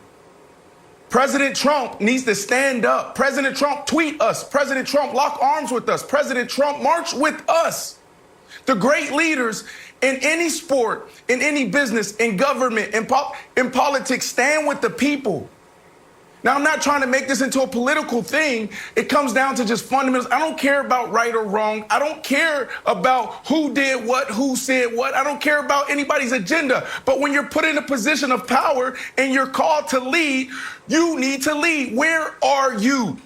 President Trump needs to stand up. President Trump tweet us. President Trump lock arms with us. President Trump march with us. The great leaders in any sport, in any business, in government, in politics, stand with the people. Now, I'm not trying to make this into a political thing. It comes down to just fundamentals. I don't care about right or wrong. I don't care about who did what, who said what. I don't care about anybody's agenda. But when you're put in a position of power and you're called to lead, you need to lead. Where are you?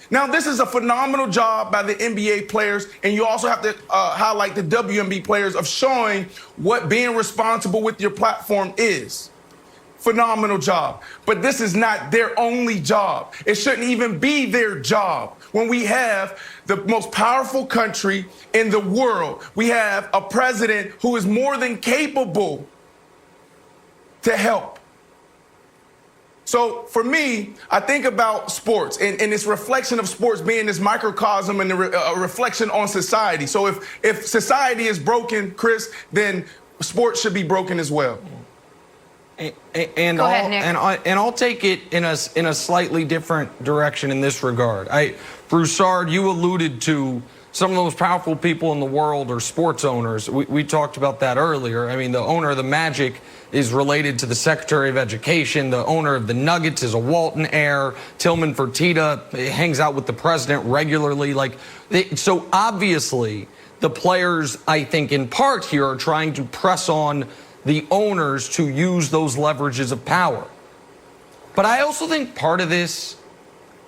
Now, this is a phenomenal job by the NBA players, and you also have to highlight the WNBA players of showing what being responsible with your platform is. Phenomenal job. But this is not their only job. It shouldn't even be their job. When we have the most powerful country in the world, we have a president who is more than capable to help. So for me, I think about sports and this reflection of sports being this microcosm and a reflection on society. So if society is broken, Chris, then sports should be broken as well. And I'll take it in a slightly different direction in this regard. Broussard, you alluded to some of the most powerful people in the world are sports owners. We talked about that earlier. I mean, the owner of the Magic is related to the Secretary of Education. The owner of the Nuggets is a Walton heir. Tillman Fertitta hangs out with the president regularly. So obviously, the players, I think, in part here are trying to press on the owners to use those leverages of power. But I also think part of this,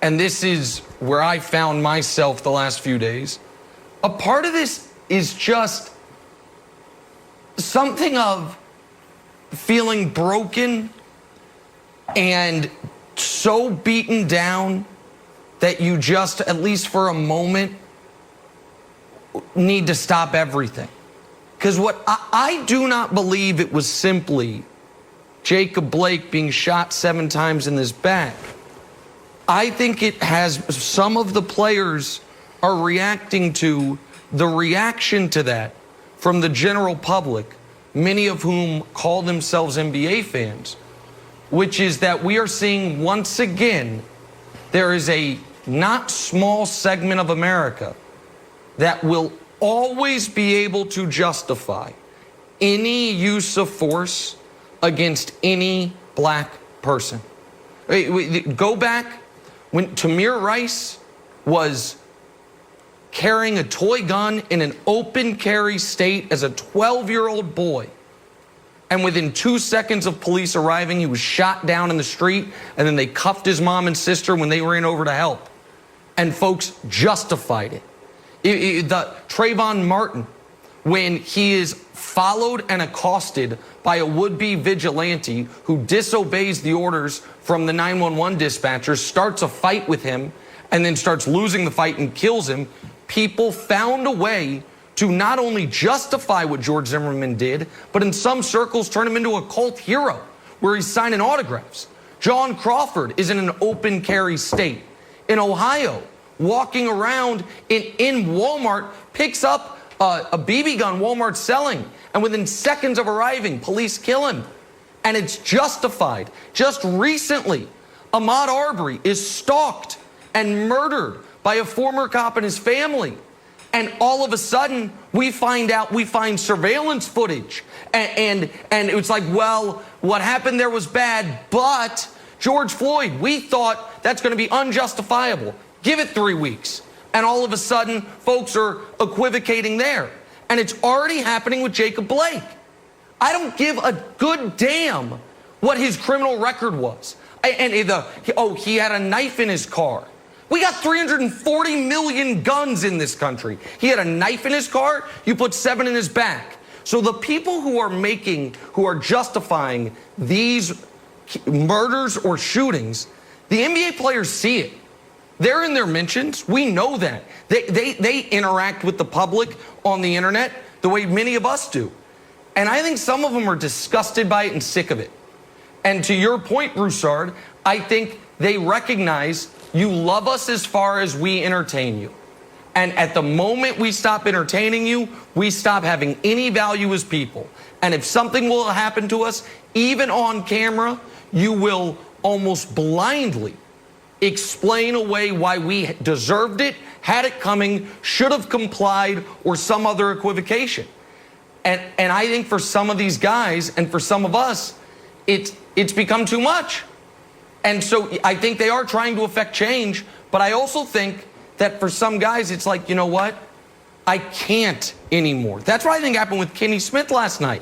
and this is where I found myself the last few days, a part of this is just something of feeling broken and so beaten down that you just, at least for a moment, need to stop everything. Because what I do not believe it was simply Jacob Blake being shot 7 times in his back. I think it has, some of the players are reacting to the reaction to that from the general public, many of whom call themselves NBA fans, which is that we are seeing once again, there is a not small segment of America that will always be able to justify any use of force against any black person. Go back when Tamir Rice was carrying a toy gun in an open carry state as a 12-year-old boy. And within 2 seconds of police arriving, he was shot down in the street, and then they cuffed his mom and sister when they ran over to help. And folks justified it. The Trayvon Martin, when he is followed and accosted by a would-be vigilante who disobeys the orders from the 911 dispatcher, starts a fight with him, and then starts losing the fight and kills him, people found a way to not only justify what George Zimmerman did, but in some circles turn him into a cult hero, where he's signing autographs. John Crawford is in an open carry state. In Ohio, walking around in Walmart, picks up a BB gun Walmart's selling, and within seconds of arriving, police kill him. And it's justified. Just recently, Ahmaud Arbery is stalked and murdered by a former cop and his family. And all of a sudden, we find surveillance footage. And it was like, well, what happened there was bad, but George Floyd, we thought that's going to be unjustifiable. Give it 3 weeks. And all of a sudden, folks are equivocating there. And it's already happening with Jacob Blake. I don't give a good damn what his criminal record was. He had a knife in his car. We got 340 million guns in this country. He had a knife in his car, you put 7 in his back. So the people who are justifying these murders or shootings, the NBA players see it. They're in their mentions. We know that. They interact with the public on the internet the way many of us do. And I think some of them are disgusted by it and sick of it. And to your point, Broussard, I think they recognize you love us as far as we entertain you. And at the moment we stop entertaining you, we stop having any value as people. And if something will happen to us, even on camera, you will almost blindly explain away why we deserved it, had it coming, should have complied, or some other equivocation. And I think for some of these guys and for some of us, it's become too much. And so I think they are trying to affect change, but I also think that for some guys, it's like, you know what? I can't anymore. That's what I think happened with Kenny Smith last night.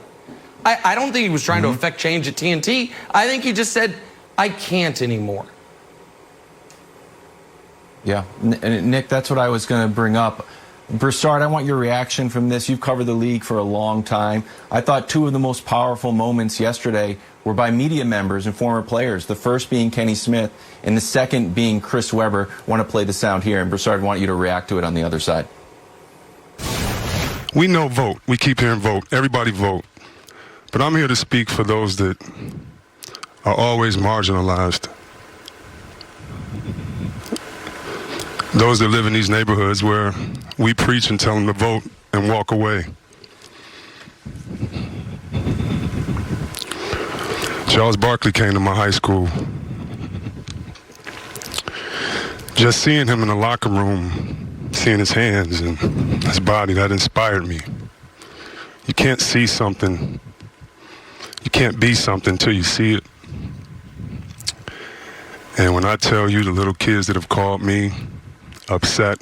I don't think he was trying to affect change at TNT. I think he just said, I can't anymore. Yeah, Nick, that's what I was going to bring up. Broussard, I want your reaction from this. You've covered the league for a long time. I thought 2 of the most powerful moments yesterday were by media members and former players. The first being Kenny Smith, and the second being Chris Webber. I want to play the sound here, and Broussard, I want you to react to it on the other side. We know vote. We keep hearing vote. Everybody vote. But I'm here to speak for those that are always marginalized. Those that live in these neighborhoods where we preach and tell them to vote and walk away. Charles Barkley came to my high school. Just seeing him in the locker room, seeing his hands and his body, that inspired me. You can't see something, you can't be something until you see it. And when I tell you the little kids that have called me upset,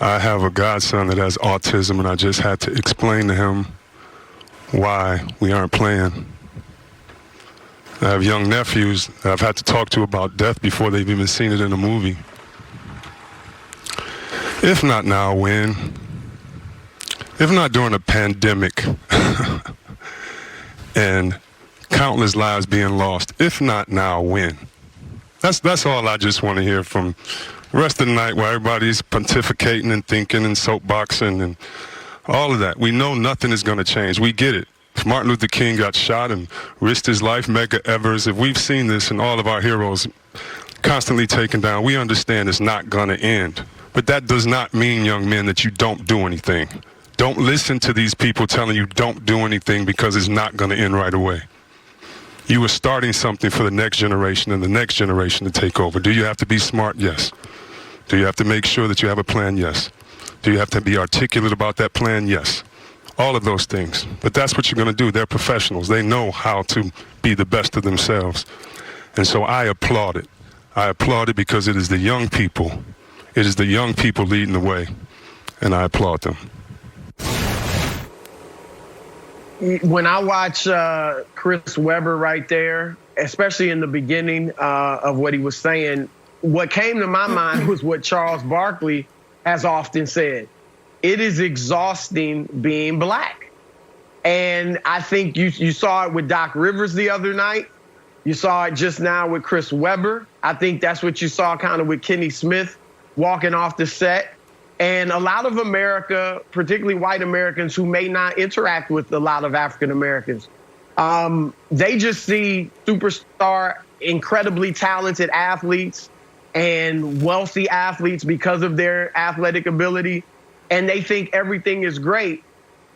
I have a godson that has autism, and I just had to explain to him why we aren't playing. I have young nephews that I've had to talk to about death before they've even seen it in a movie. If not now, when? If not during a pandemic and countless lives being lost, if not now, when? That's all I just want to hear from the rest of the night, while everybody's pontificating and thinking and soapboxing and all of that. We know nothing is going to change. We get it. If Martin Luther King got shot and risked his life, Medgar Evers, if we've seen this and all of our heroes constantly taken down, we understand it's not going to end. But that does not mean, young men, that you don't do anything. Don't listen to these people telling you don't do anything because it's not going to end right away. You are starting something for the next generation and the next generation to take over. Do you have to be smart? Yes. Do you have to make sure that you have a plan? Yes. Do you have to be articulate about that plan? Yes. All of those things. But that's what you're going to do. They're professionals. They know how to be the best of themselves. And so I applaud it. I applaud it because it is the young people. It is the young people leading the way. And I applaud them. When I watch Chris Webber right there, especially in the beginning of what he was saying, what came to my mind was what Charles Barkley has often said. It is exhausting being black. And I think you saw it with Doc Rivers the other night. You saw it just now with Chris Webber. I think that's what you saw kind of with Kenny Smith walking off the set. And a lot of America, particularly white Americans who may not interact with a lot of African Americans, they just see superstar, incredibly talented athletes and wealthy athletes because of their athletic ability. And they think everything is great.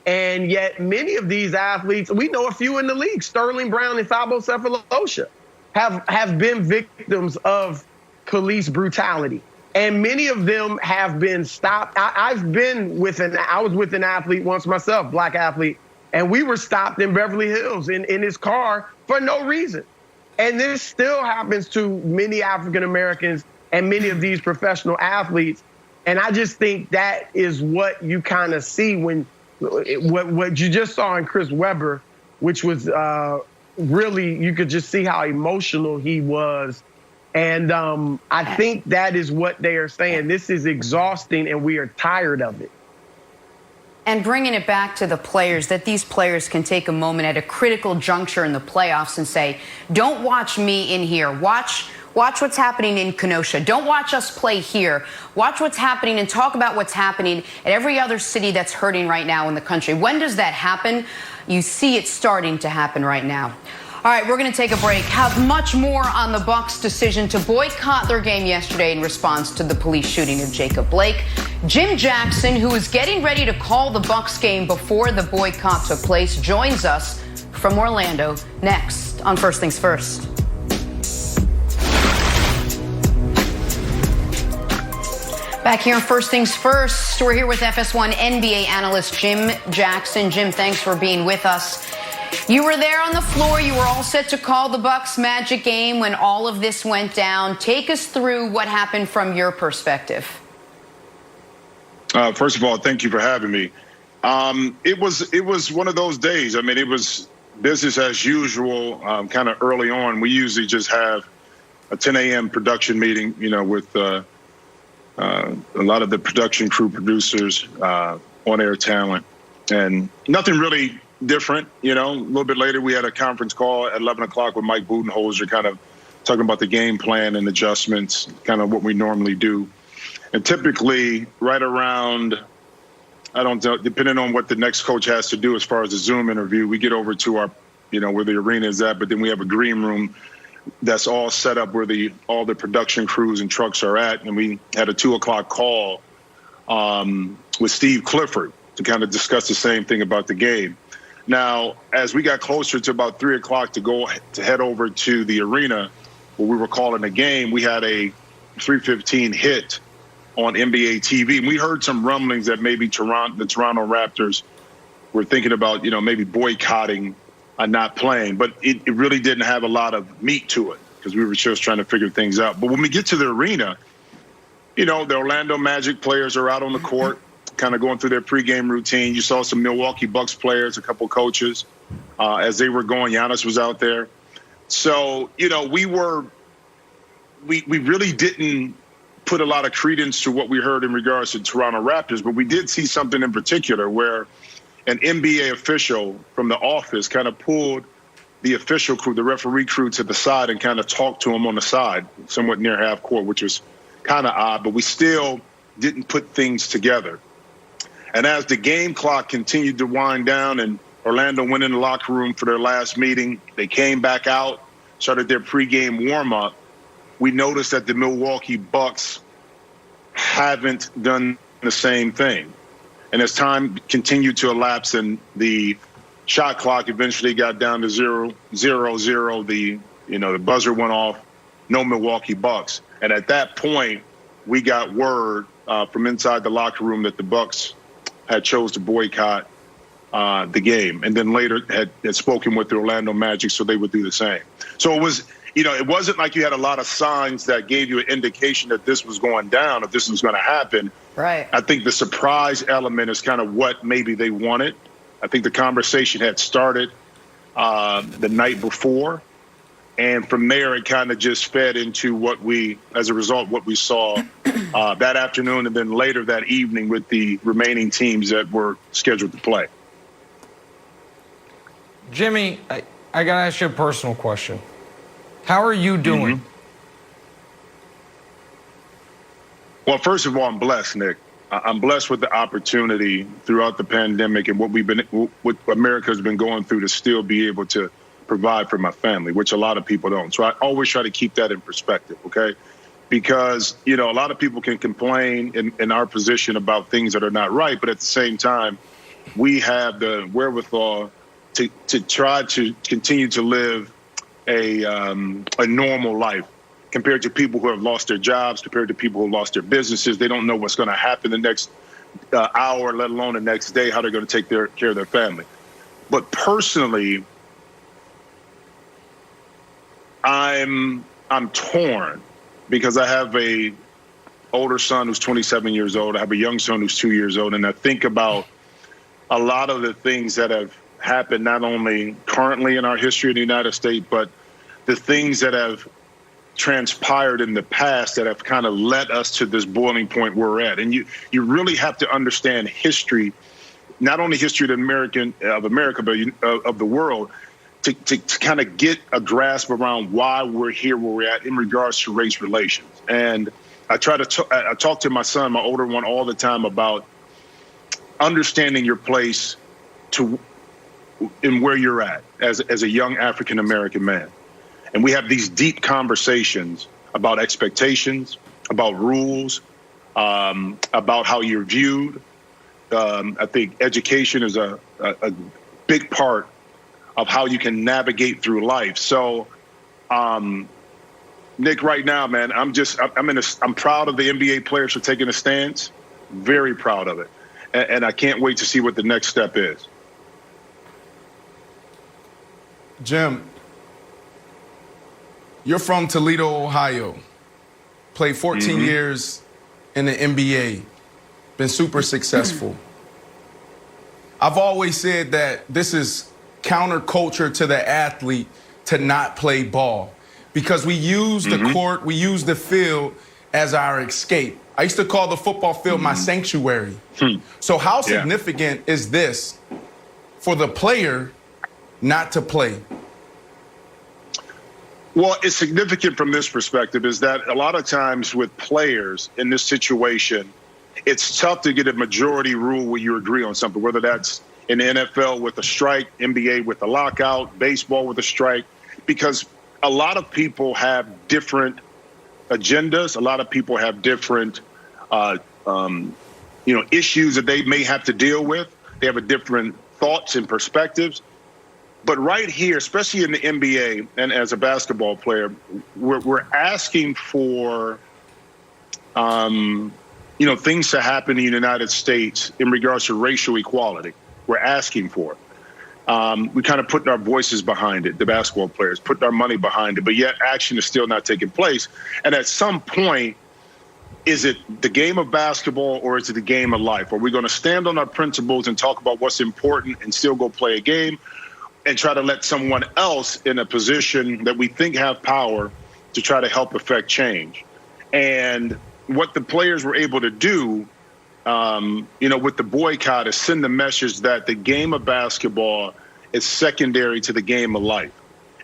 And yet many of these athletes, we know a few in the league, Sterling Brown and Thabo Sefolosha, have been victims of police brutality. And many of them have been stopped. I was with an athlete once myself, black athlete, and we were stopped in Beverly Hills in his car for no reason. And this still happens to many African Americans and many of these professional athletes. And I just think that is what you kind of see when what you just saw in Chris Webber, which was really, you could just see how emotional he was. And I think that is what they are saying. This is exhausting and we are tired of it. And bringing it back to the players, that these players can take a moment at a critical juncture in the playoffs and say, don't watch me in here. Watch what's happening in Kenosha. Don't watch us play here. Watch what's happening and talk about what's happening at every other city that's hurting right now in the country. When does that happen? You see it starting to happen right now. All right, we're going to take a break. Have much more on the Bucs' decision to boycott their game yesterday in response to the police shooting of Jacob Blake. Jim Jackson, who is getting ready to call the Bucs game before the boycott took place, joins us from Orlando next on First Things First. Back here on First Things First, we're here with FS1 NBA analyst Jim Jackson. Jim, thanks for being with us. You were there on the floor. You were all set to call the Bucs Magic game when all of this went down. Take us through what happened from your perspective. First of all, thank you for having me. It was one of those days. I mean, it was business as usual. Kind of early on, we usually just have a 10 a.m. production meeting, with a lot of the production crew, producers, on-air talent, and nothing really different. A little bit later, we had a conference call at 11 o'clock with Mike Budenholzer, kind of talking about the game plan and adjustments, kind of what we normally do. And typically right around don't know, depending on what the next coach has to do as far as the Zoom interview, we get over to our, where the arena is at, but then we have a green room that's all set up where all the production crews and trucks are at. And we had a 2:00 call with Steve Clifford to kind of discuss the same thing about the game. Now, as we got closer to about 3:00 to head over to the arena where we were calling the game, we had a 3:15 hit on NBA TV. And we heard some rumblings that maybe the Toronto Raptors were thinking about, maybe boycotting not playing. But it really didn't have a lot of meat to it because we were just trying to figure things out. But when we get to the arena, the Orlando Magic players are out on the court, kind of going through their pregame routine. You saw some Milwaukee Bucks players, a couple coaches, as they were going. Giannis was out there. So, we really didn't put a lot of credence to what we heard in regards to Toronto Raptors, but we did see something in particular where an NBA official from the office kind of pulled the official crew, the referee crew, to the side and kind of talked to him on the side, somewhat near half court, which was kind of odd, but we still didn't put things together. And as the game clock continued to wind down and Orlando went in the locker room for their last meeting, they came back out, started their pregame warm-up. We noticed that the Milwaukee Bucks haven't done the same thing. And as time continued to elapse and the shot clock eventually got down to 0-0, the buzzer went off, no Milwaukee Bucks. And at that point, we got word from inside the locker room that the Bucks had chose to boycott the game, and then later had spoken with the Orlando Magic so they would do the same. So it was, it wasn't like you had a lot of signs that gave you an indication that this was going down, if this was going to happen. Right. I think the surprise element is kind of what maybe they wanted. I think the conversation had started the night before, and from there it kind of just fed into what we saw that afternoon and then later that evening with the remaining teams that were scheduled to play. Jimmy, I got to ask you a personal question. How are you doing? Mm-hmm. Well, first of all, I'm blessed, Nick. I'm blessed with the opportunity throughout the pandemic and what America's been going through to still be able to provide for my family, which a lot of people don't. So I always try to keep that in perspective, okay? Because, a lot of people can complain in our position about things that are not right, but at the same time, we have the wherewithal to try to continue to live a normal life compared to people who have lost their jobs, compared to people who lost their businesses. They don't know what's going to happen the next hour, let alone the next day, how they're going to take care of their family. But personally, I'm torn because I have a older son who's 27 years old. I have a young son who's 2 years old. And I think about a lot of the things that have happened, not only currently in our history in the United States, but the things that have transpired in the past that have kind of led us to this boiling point we're at. And you really have to understand history, not only history of America, but of the world, to kind of get a grasp around why we're here where we're at in regards to race relations. And I talk to my son, my older one, all the time about understanding your place in where you're at as a young African American man. And we have these deep conversations about expectations, about rules, about how you're viewed. I think education is a big part of how you can navigate through life. So, Nick, right now, man, I'm proud of the NBA players for taking a stance. Very proud of it. And I can't wait to see what the next step is. Jim, you're from Toledo, Ohio. Played 14 years in the NBA. Been super successful. I've always said that this is counterculture to the athlete to not play ball because we use the court, we use the field as our escape. I used to call the football field my sanctuary. So how significant is this for the player not to play? Well, it's significant from this perspective is that a lot of times with players in this situation, it's tough to get a majority rule where you agree on something, whether that's in the NFL with a strike, NBA with a lockout, baseball with a strike, because a lot of people have different agendas. A lot of people have different, issues that they may have to deal with. They have a different thoughts and perspectives. But right here, especially in the NBA and as a basketball player, we're asking for, things to happen in the United States in regards to racial equality. We're asking for it. We kind of putting our voices behind it, the basketball players, putting our money behind it, but yet action is still not taking place. And at some point, is it the game of basketball or is it the game of life? Are we going to stand on our principles and talk about what's important and still go play a game and try to let someone else in a position that we think have power to try to help affect change? And what the players were able to do, with the boycott is send the message that the game of basketball is secondary to the game of life.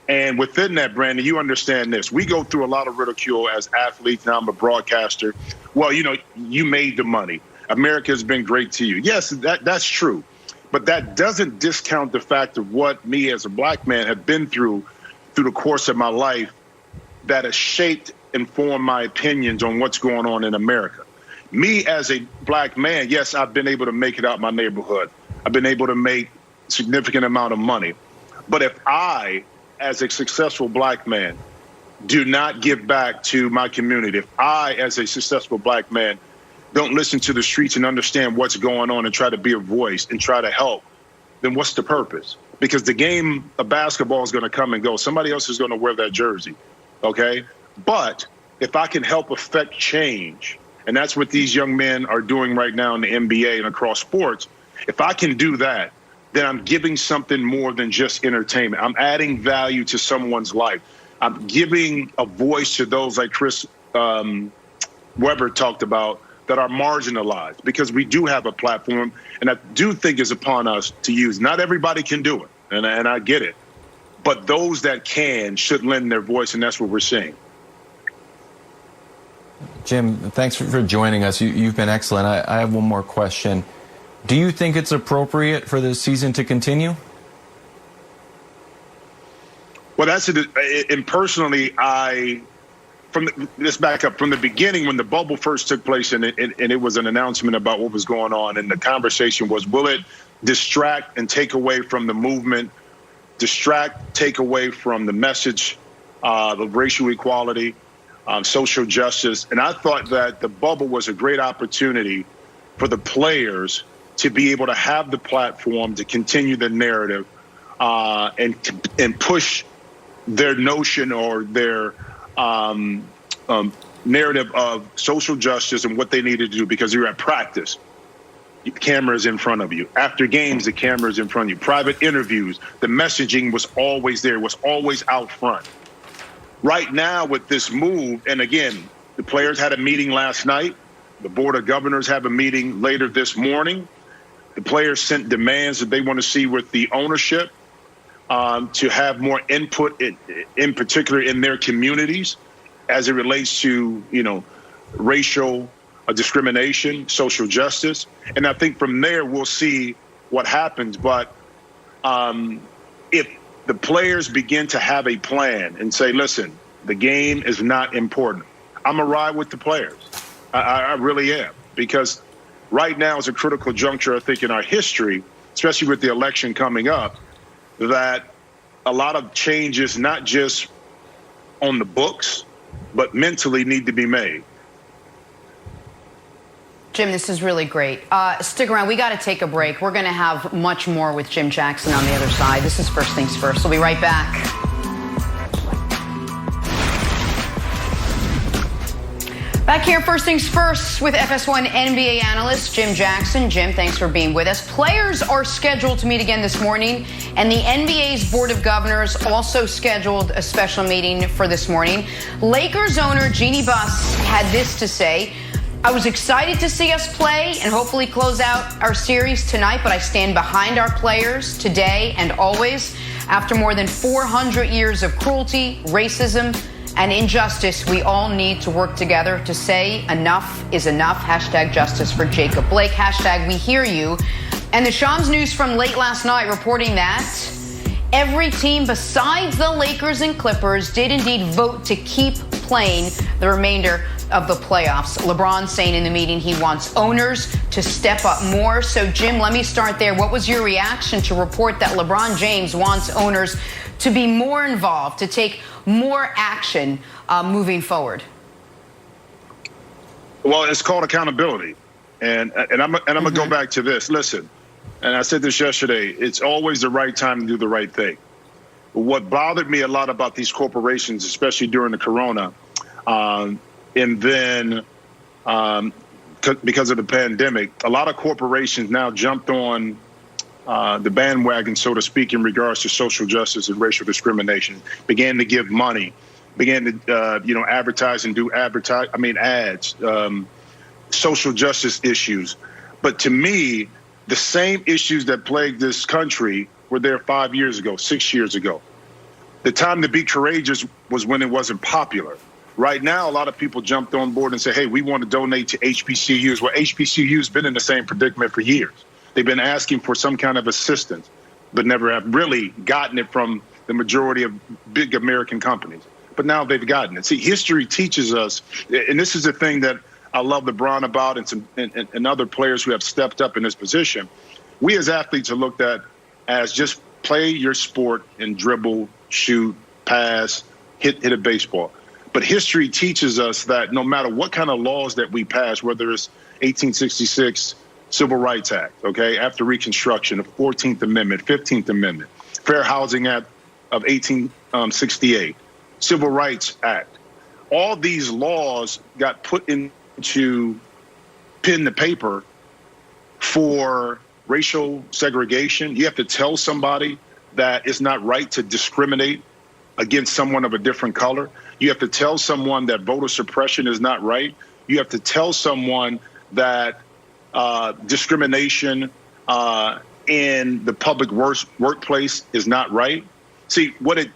And within that, Brandon, you understand this. We go through a lot of ridicule as athletes. Now I'm a broadcaster. Well, you made the money. America has been great to you. Yes, that's true. But that doesn't discount the fact of what me as a black man have been through the course of my life that has shaped and formed my opinions on what's going on in America. Me as a black man, yes, I've been able to make it out my neighborhood. I've been able to make significant amount of money. But if I, as a successful black man, do not give back to my community, if I, as a successful black man, don't listen to the streets and understand what's going on and try to be a voice and try to help, then what's the purpose? Because the game of basketball is going to come and go. Somebody else is going to wear that jersey, okay? But if I can help affect change, and that's what these young men are doing right now in the NBA and across sports, if I can do that, then I'm giving something more than just entertainment. I'm adding value to someone's life. I'm giving a voice to those like Chris Webber talked about that are marginalized, because we do have a platform, and I do think it's upon us to use. Not everybody can do it, and I get it. But those that can should lend their voice, and that's what we're seeing. Jim, thanks for joining us. You've been excellent. I have one more question. Do you think it's appropriate for the season to continue? Well, that's it. And personally, let's back up. From the beginning, when the bubble first took place and it was an announcement about what was going on, and the conversation was, will it distract and take away from the movement, take away from the message of racial equality, social justice? And I thought that the bubble was a great opportunity for the players to be able to have the platform to continue the narrative and push their notion or their narrative of social justice and what they needed to do, because you're at practice. The camera is in front of you. After games, the camera is in front of you. Private interviews, the messaging was always there, was always out front. Right now with this move, and again, the players had a meeting last night. The Board of Governors have a meeting later this morning. The players sent demands that they want to see with the ownership to have more input, in particular in their communities, as it relates to, racial discrimination, social justice. And I think from there we'll see what happens. But if the players begin to have a plan and say, listen, the game is not important, I'm going to ride with the players. I really am, because right now is a critical juncture, I think, in our history, especially with the election coming up, that a lot of changes, not just on the books, but mentally need to be made. Jim, this is really great. Stick around. We got to take a break. We're going to have much more with Jim Jackson on the other side. This is First Things First. We'll be right back. Back here, First Things First, with FS1 NBA analyst Jim Jackson. Jim, thanks for being with us. Players are scheduled to meet again this morning, and the NBA's Board of Governors also scheduled a special meeting for this morning. Lakers owner Jeannie Buss had this to say: I was excited to see us play and hopefully close out our series tonight, but I stand behind our players today and always. After more than 400 years of cruelty, racism, and injustice, we all need to work together to say enough is enough. Hashtag justice for Jacob Blake. Hashtag we hear you. And the Shams news from late last night reporting that every team besides the Lakers and Clippers did indeed vote to keep playing the remainder of the playoffs. LeBron saying in the meeting he wants owners to step up more. So, Jim, let me start there. What was your reaction to report that LeBron James wants owners to be more involved, to take more action moving forward? Well, it's called accountability. And I'm going to go back to this. Listen, and I said this yesterday, it's always the right time to do the right thing. What bothered me a lot about these corporations, especially during the corona, and then because of the pandemic, a lot of corporations now jumped on the bandwagon, so to speak, in regards to social justice and racial discrimination, began to give money, began to, advertise and do ads, social justice issues. But to me, the same issues that plagued this country were there 5 years ago, 6 years ago. The time to be courageous was when it wasn't popular. Right now, a lot of people jumped on board and said, hey, we want to donate to HBCUs. Well, HBCUs been in the same predicament for years. They've been asking for some kind of assistance, but never have really gotten it from the majority of big American companies. But now they've gotten it. See, history teaches us, and this is the thing that I love LeBron about and other players who have stepped up in this position. We as athletes are looked at as just play your sport and dribble, shoot, pass, hit a baseball. But history teaches us that no matter what kind of laws that we pass, whether it's 1866 Civil Rights Act, okay, after Reconstruction, the 14th Amendment, 15th Amendment, Fair Housing Act of 1868, Civil Rights Act, all these laws got put into pen to paper for racial segregation. You have to tell somebody that it's not right to discriminate against someone of a different color. You have to tell someone that voter suppression is not right. You have to tell someone that discrimination in the public workplace is not right. See, what it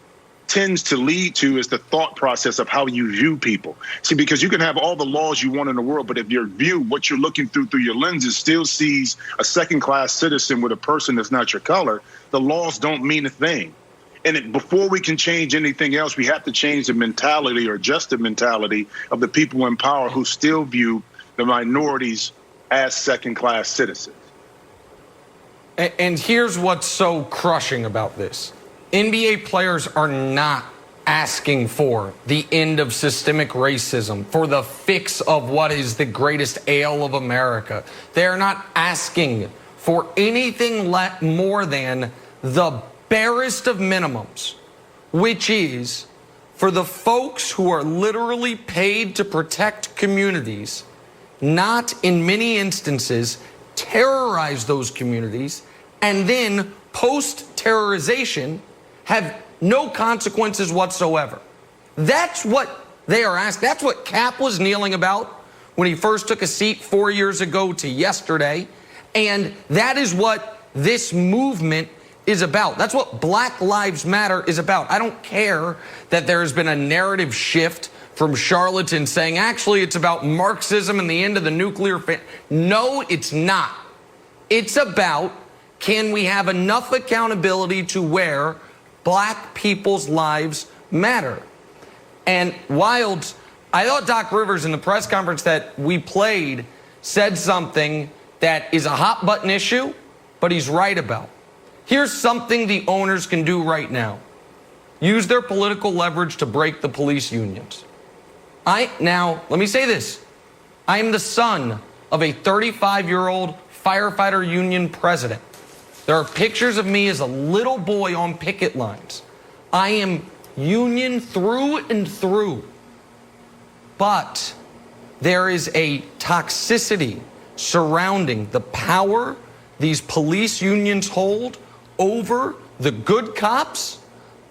tends to lead to is the thought process of how you view people. See, because you can have all the laws you want in the world, but if your view, what you're looking through your lenses still sees a second-class citizen with a person that's not your color, the laws don't mean a thing. And before we can change anything else, we have to change the mentality or adjust the mentality of the people in power who still view the minorities as second-class citizens. And here's what's so crushing about this. NBA players are not asking for the end of systemic racism, for the fix of what is the greatest ail of America. They're not asking for anything more than the barest of minimums, which is for the folks who are literally paid to protect communities, not in many instances terrorize those communities, and then post-terrorization have no consequences whatsoever. That's what they are asked. That's what Cap was kneeling about when he first took a seat 4 years ago to yesterday. And that is what this movement is about. That's what Black Lives Matter is about. I don't care that there has been a narrative shift from charlatans saying, actually, it's about Marxism and the end of the nuclear family. No, it's not. It's about, can we have enough accountability to where Black people's lives matter? And Wilds, I thought Doc Rivers in the press conference that we played said something that is a hot button issue, but he's right about. Here's something the owners can do right now. Use their political leverage to break the police unions. Now, let me say this. I am the son of a 35-year-old firefighter union president. There are pictures of me as a little boy on picket lines. I am union through and through. But there is a toxicity surrounding the power these police unions hold over the good cops,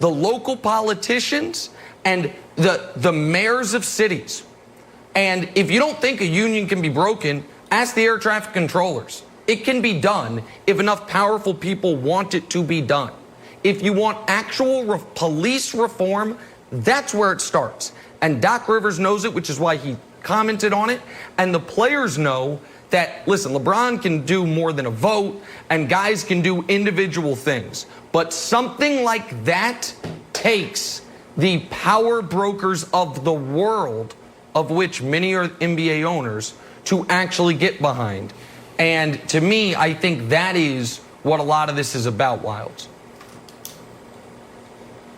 the local politicians, and the mayors of cities. And if you don't think a union can be broken, ask the air traffic controllers. It can be done if enough powerful people want it to be done. If you want actual police reform, That's where it starts. And Doc Rivers knows it, which is why he commented on it. And the players know that, listen, LeBron can do more than a vote, and guys can do individual things. But something like that takes the power brokers of the world, of which many are NBA owners, to actually get behind. And to me, I think that is what a lot of this is about, Wilds.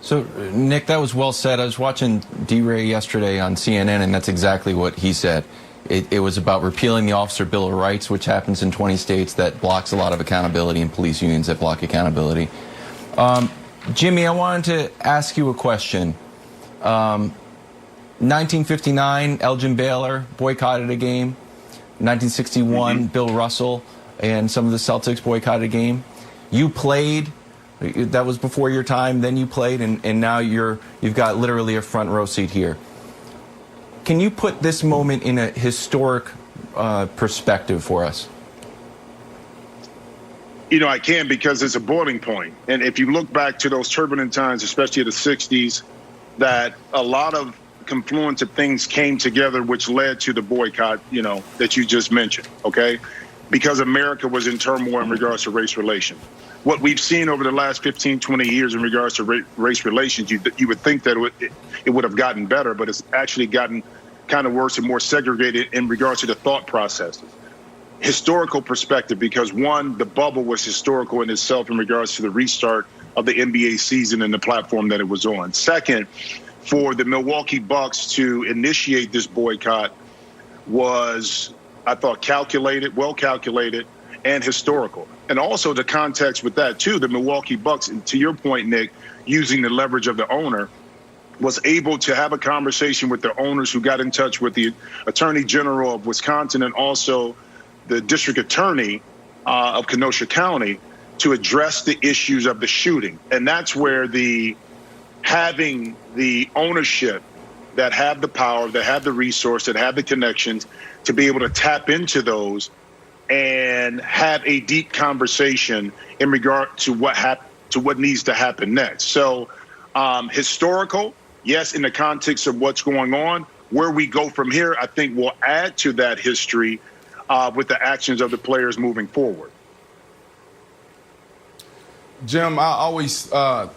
So, Nick, that was well said. I was watching D-Ray yesterday on CNN, and that's exactly what he said. It was about repealing the Officer Bill of Rights, which happens in 20 states, that blocks a lot of accountability, and police unions that block accountability. Jimmy, I wanted to ask you a question. 1959, Elgin Baylor boycotted a game. 1961, Bill Russell and some of the Celtics boycotted a game. You played. That was before your time. Then you played, and now you've got literally a front row seat here. Can you put this moment in a historic perspective for us? You know, I can, because it's a boiling point. And if you look back to those turbulent times, especially the 60s, that a lot of confluence of things came together, which led to the boycott, you know, that you just mentioned, okay? Because America was in turmoil in regards to race relations. What we've seen over the last 15, 20 years in regards to race relations, you would think that it would have gotten better, but it's actually gotten kind of worse and more segregated in regards to the thought processes. Historical perspective, because one, the bubble was historical in itself in regards to the restart of the NBA season and the platform that it was on. Second, for the Milwaukee Bucks to initiate this boycott was, I thought, calculated, well calculated, and historical. And also the context with that too, the Milwaukee Bucks, and to your point, Nick, using the leverage of the owner, was able to have a conversation with the owners, who got in touch with the Attorney General of Wisconsin and also the District Attorney of Kenosha County, to address the issues of the shooting. And that's where having the ownership that have the power, that have the resource, that have the connections to be able to tap into those and have a deep conversation in regard to what needs to happen next. So historical, yes, in the context of what's going on. Where we go from here, I think, will add to that history with the actions of the players moving forward. Jim, I always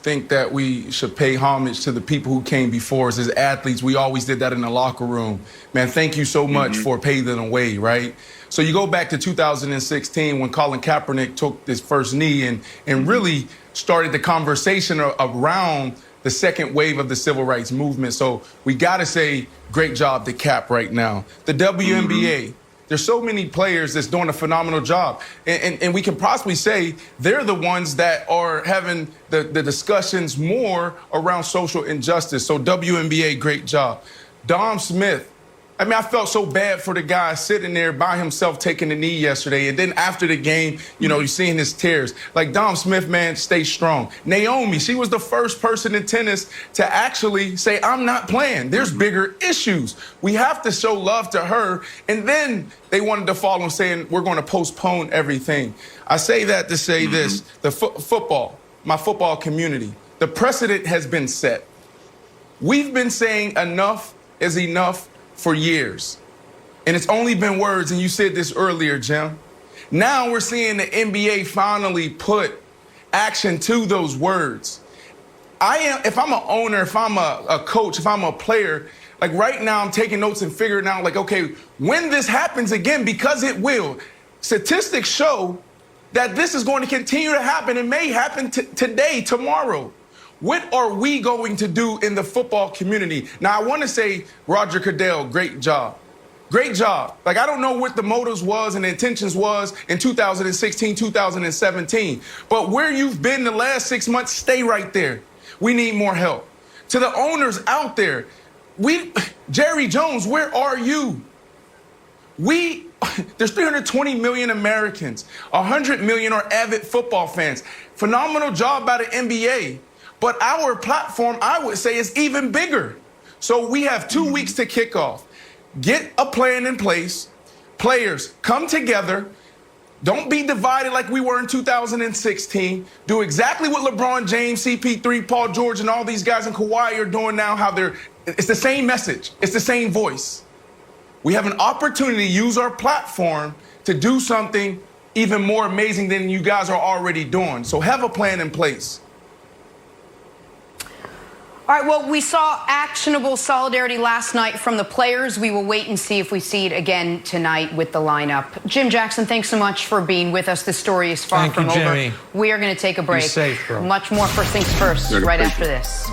think that we should pay homage to the people who came before us as athletes. We always did that in the locker room. Man, thank you so much for paving the way, right? So you go back to 2016 when Colin Kaepernick took his first knee and really started the conversation around the second wave of the civil rights movement. So we got to say great job to Cap right now. The WNBA. There's so many players that's doing a phenomenal job. And we can possibly say they're the ones that are having the discussions more around social injustice. So WNBA, great job. Dom Smith. I mean, I felt so bad for the guy sitting there by himself taking the knee yesterday. And then after the game, you know, you're seeing his tears. Like, Dom Smith, man, stay strong. Naomi, she was the first person in tennis to actually say, I'm not playing. There's bigger issues. We have to show love to her. And then they wanted to follow saying, we're going to postpone everything. I say that to say this, the football, my football community, the precedent has been set. We've been saying enough is enough for years. And it's only been words, and you said this earlier, Jim. Now we're seeing the NBA finally put action to those words. If I'm an owner, if I'm a coach, if I'm a player, like right now I'm taking notes and figuring out, like, okay, when this happens again, because it will, statistics show that this is going to continue to happen. It may happen today, tomorrow. What are we going to do in the football community? Now, I want to say, Roger Goodell, great job. Great job. Like, I don't know what the motives was and the intentions was in 2016, 2017. But where you've been the last 6 months, stay right there. We need more help. To the owners out there, Jerry Jones, where are you? There's 320 million Americans. 100 million are avid football fans. Phenomenal job by the NBA. But our platform, I would say, is even bigger. So we have 2 weeks to kick off. Get a plan in place. Players, come together. Don't be divided like we were in 2016. Do exactly what LeBron James, CP3, Paul George, and all these guys in Kawhi are doing now, it's the same message. It's the same voice. We have an opportunity to use our platform to do something even more amazing than you guys are already doing. So have a plan in place. All right, well, we saw actionable solidarity last night from the players. We will wait and see if we see it again tonight with the lineup. Jim Jackson, thanks so much for being with us. This story is far from over. Jimmy. We are going to take a break. Be safe, bro. Much more First Things First right after this.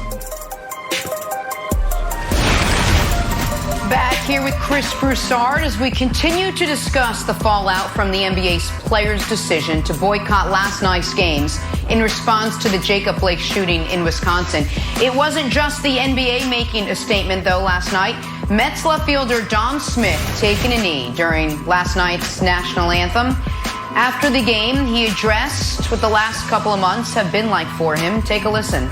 Back here with Chris Broussard as we continue to discuss the fallout from the NBA's players' decision to boycott last night's games in response to the Jacob Blake shooting in Wisconsin. It wasn't just the NBA making a statement, though, last night. Mets left fielder Dom Smith taking a knee during last night's national anthem. After the game, he addressed what the last couple of months have been like for him. Take a listen.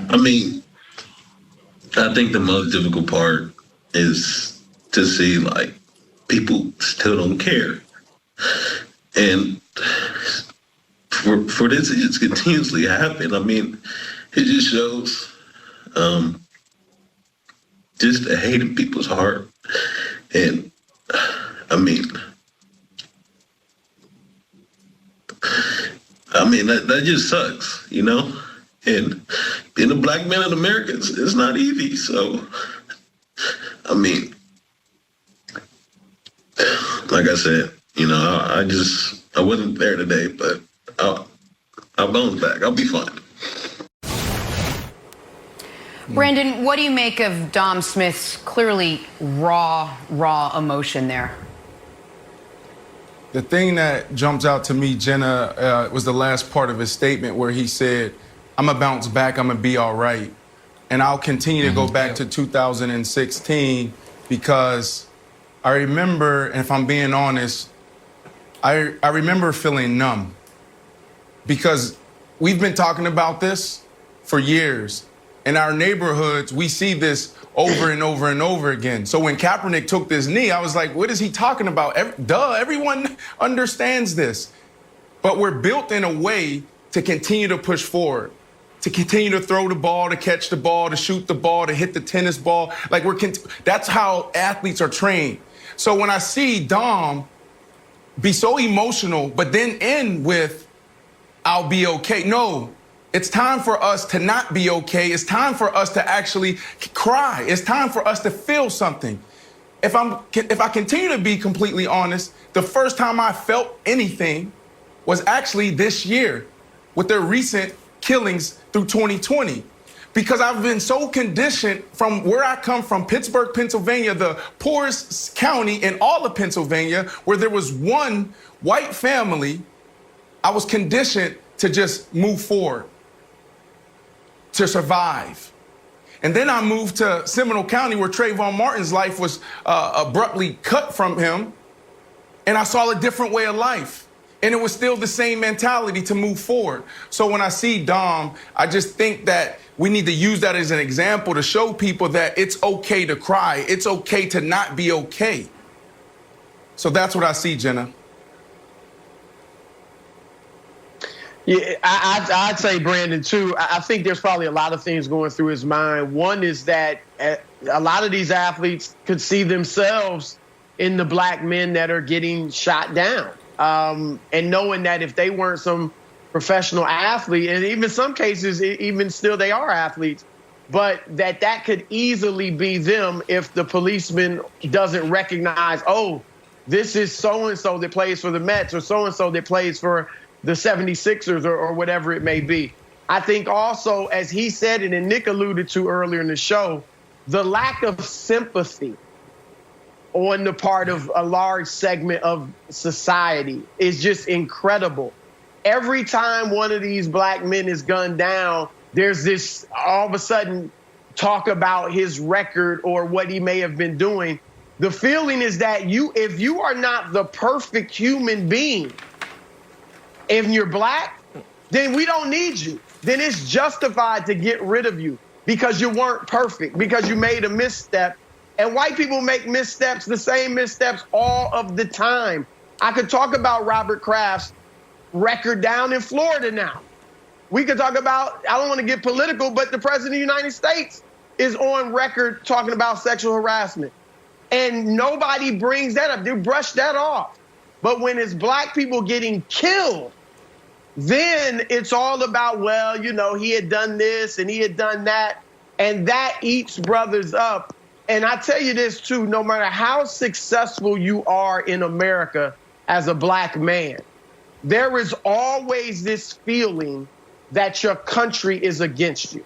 I mean, I think the most difficult part is to see, like, people still don't care. And for this to just continuously happen, I mean, it just shows just the hate in people's heart. And, I mean, that just sucks, you know? And being a black man in America, it's not easy. So, I mean, like I said, you know, I wasn't there today, but I'll bounce back. I'll be fine. Brandon, what do you make of Dom Smith's clearly raw emotion there? The thing that jumps out to me, Jenna, was the last part of his statement where he said, I'm going to bounce back, I'm going to be all right. And I'll continue to go back to 2016 because I remember, and if I'm being honest, I remember feeling numb because we've been talking about this for years. In our neighborhoods, we see this over and over and over again. So when Kaepernick took this knee, I was like, what is he talking about? Everyone understands this. But we're built in a way to continue to push forward, to continue to throw the ball, to catch the ball, to shoot the ball, to hit the tennis ball. Like that's how athletes are trained. So when I see Dom be so emotional, but then end with, I'll be okay. No, it's time for us to not be okay. It's time for us to actually cry. It's time for us to feel something. If I continue to be completely honest, the first time I felt anything was actually this year with their recent killings through 2020. Because I've been so conditioned from where I come from, Pittsburgh, Pennsylvania, the poorest county in all of Pennsylvania, where there was one white family, I was conditioned to just move forward, to survive. And then I moved to Seminole County where Trayvon Martin's life was abruptly cut from him. And I saw a different way of life. And it was still the same mentality to move forward. So when I see Dom, I just think that we need to use that as an example to show people that it's okay to cry. It's okay to not be okay. So that's what I see, Jenna. Yeah, I'd say, Brandon, too, I think there's probably a lot of things going through his mind. One is that a lot of these athletes could see themselves in the black men that are getting shot down. And knowing that if they weren't some professional athlete, and even some cases, even still they are athletes, but that could easily be them if the policeman doesn't recognize, oh, this is so-and-so that plays for the Mets or so-and-so that plays for the 76ers or whatever it may be. I think also, as he said it and Nick alluded to earlier in the show, the lack of sympathy on the part of a large segment of society is just incredible. Every time one of these black men is gunned down, there's this all of a sudden talk about his record or what he may have been doing. The feeling is that if you are not the perfect human being, if you're black, then we don't need you. Then it's justified to get rid of you. because you weren't perfect, because you made a misstep. And white people make missteps, the same missteps all of the time. I could talk about Robert Kraft's record down in Florida now. We could talk about, I don't want to get political, but the president of the United States is on record talking about sexual harassment. And nobody brings that up. They brush that off. But when it's black people getting killed, then it's all about, well, you know, he had done this and he had done that. And that eats brothers up. And I tell you this, too, no matter how successful you are in America as a black man, there is always this feeling that your country is against you.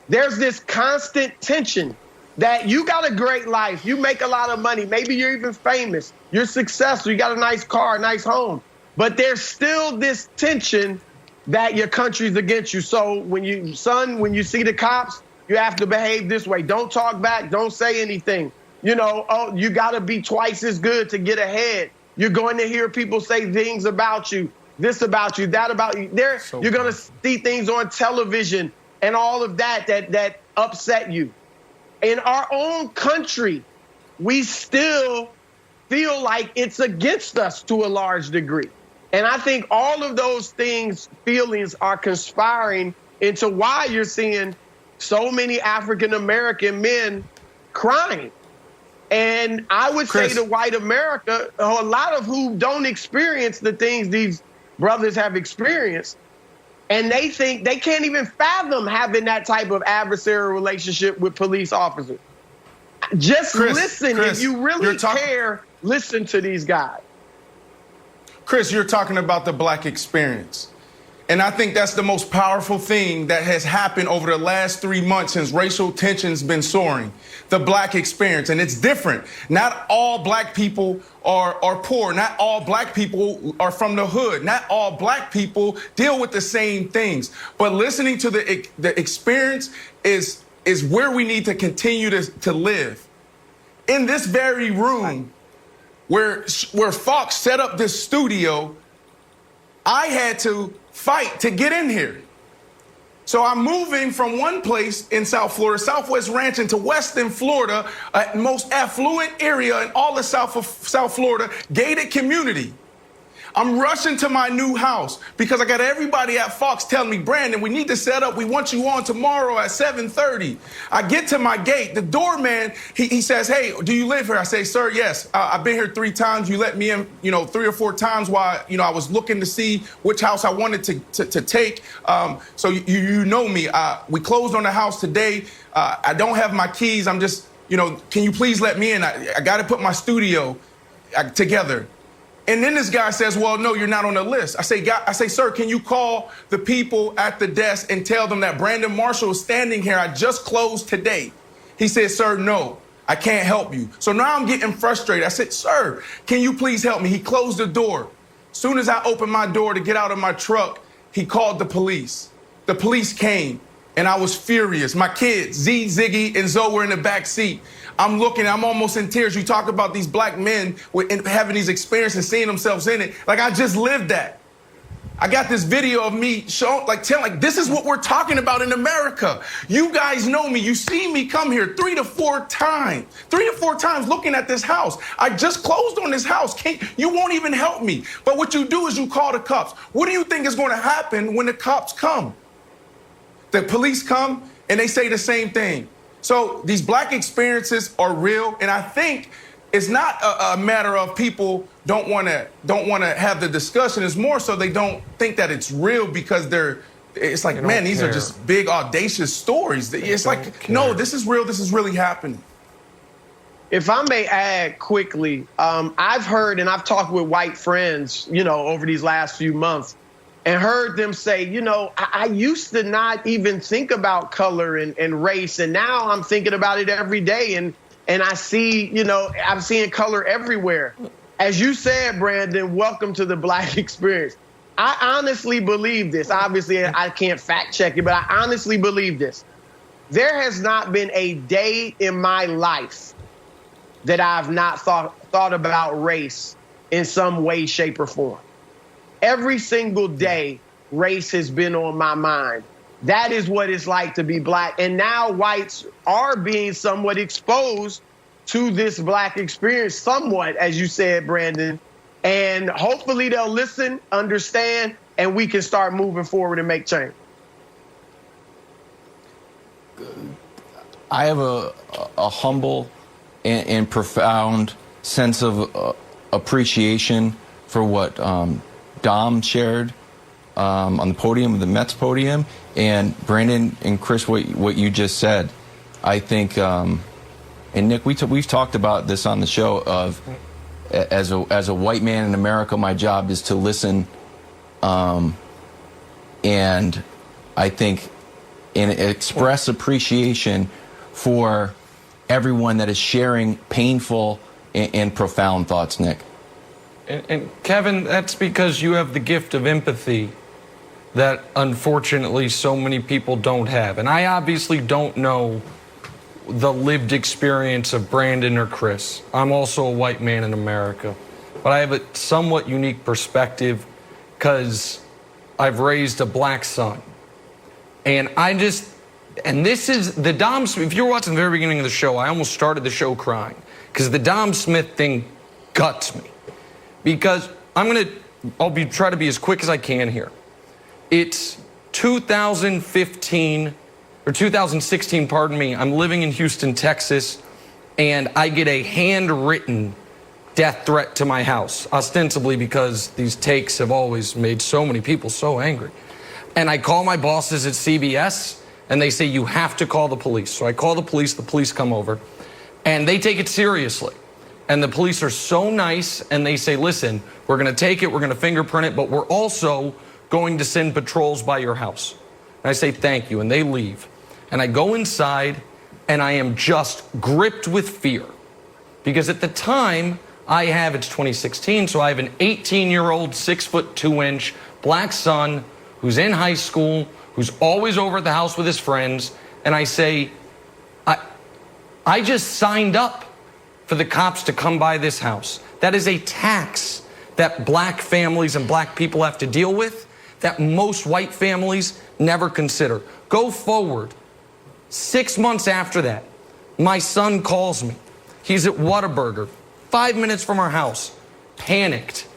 There's this constant tension that you got a great life, you make a lot of money, maybe you're even famous, you're successful, you got a nice car, a nice home, but there's still this tension that your country's against you. So when you see the cops, you have to behave this way. Don't talk back, don't say anything. You know, oh, you gotta be twice as good to get ahead. You're going to hear people say things about you, this about you, that about you. You're gonna see things on television and all of that upset you. In our own country, we still feel like it's against us to a large degree. And I think all of those feelings are conspiring into why you're seeing so many African-American men crying. And I would say to white America, a lot of who don't experience the things these brothers have experienced, and they think they can't even fathom having that type of adversarial relationship with police officers. Just listen. If you really care, listen to these guys. Chris, you're talking about the black experience. And I think that's the most powerful thing that has happened over the last 3 months since racial tension's been soaring. The black experience. And it's different. Not all black people are poor. Not all black people are from the hood. Not all black people deal with the same things. But listening to the experience is where we need to continue to live. In this very room where Fox set up this studio, I had to fight to get in here. So I'm moving from one place in South Florida, Southwest Ranch, into Western Florida, most affluent area in all of South Florida, gated community. I'm rushing to my new house because I got everybody at Fox telling me, Brandon, we need to set up. We want you on tomorrow at 7:30. I get to my gate. The doorman, he says, hey, do you live here? I say, sir, yes. I've been here 3 times. You let me in, 3 or 4 times while, I was looking to see which house I wanted to take. So you know me. We closed on the house today. I don't have my keys. I'm just, can you please let me in? I got to put my studio together. And then this guy says, well, no, you're not on the list. I say, sir, can you call the people at the desk and tell them that Brandon Marshall is standing here? I just closed today. He said, sir, no, I can't help you. So now I'm getting frustrated. I said, sir, can you please help me? He closed the door. As soon as I opened my door to get out of my truck, he called the police. The police came, and I was furious. My kids, Z, Ziggy, and Zoe were in the back seat. I'm looking, I'm almost in tears. You talk about these black men having these experiences, seeing themselves in it. Like, I just lived that. I got this video of me telling, this is what we're talking about in America. You guys know me. You see me come here 3 to 4 times. 3 to 4 times looking at this house. I just closed on this house. You won't even help me. But what you do is you call the cops. What do you think is going to happen when the cops come? The police come and they say the same thing. So these black experiences are real, and I think it's not a matter of people don't want to have the discussion. It's more so they don't think that it's real because it's like, man, these are just big, audacious stories. It's like, no, this is real. This is really happening. If I may add quickly, I've heard and I've talked with white friends, over these last few months, and heard them say, I used to not even think about color and race, and now I'm thinking about it every day, and I see, I'm seeing color everywhere. As you said, Brandon, welcome to the black experience. I honestly believe this. Obviously, I can't fact check it, but I honestly believe this. There has not been a day in my life that I've not thought about race in some way, shape, or form. Every single day, race has been on my mind. That is what it's like to be black. And now whites are being somewhat exposed to this black experience, somewhat, as you said, Brandon. And hopefully they'll listen, understand, and we can start moving forward and make change. I have a humble and profound sense of appreciation for what Dom shared on the podium, the Mets podium, and Brandon and Chris, what you just said. I think, and Nick, we've talked about this on the show. Of as a white man in America, my job is to listen, and I think and express appreciation for everyone that is sharing painful and profound thoughts, Nick. And Kevin, that's because you have the gift of empathy that unfortunately so many people don't have. And I obviously don't know the lived experience of Brandon or Chris. I'm also a white man in America. But I have a somewhat unique perspective because I've raised a black son. And this is the Dom Smith. If you were watching the very beginning of the show, I almost started the show crying because the Dom Smith thing guts me. Because I'll try to be as quick as I can here. It's 2016, pardon me. I'm living in Houston, Texas, and I get a handwritten death threat to my house, ostensibly because these takes have always made so many people so angry. And I call my bosses at CBS, and they say, you have to call the police. So I call the police come over, and they take it seriously. And the police are so nice, and they say, listen, we're going to take it, we're going to fingerprint it, but we're also going to send patrols by your house. And I say, thank you, and they leave. And I go inside, and I am just gripped with fear. Because at the time, it's 2016, so I have an 18-year-old, 6'2" black son who's in high school, who's always over at the house with his friends, and I say, I just signed up for the cops to come by this house. That is a tax that black families and black people have to deal with that most white families never consider. Go forward. 6 months after that, my son calls me. He's at Whataburger, 5 minutes from our house, panicked.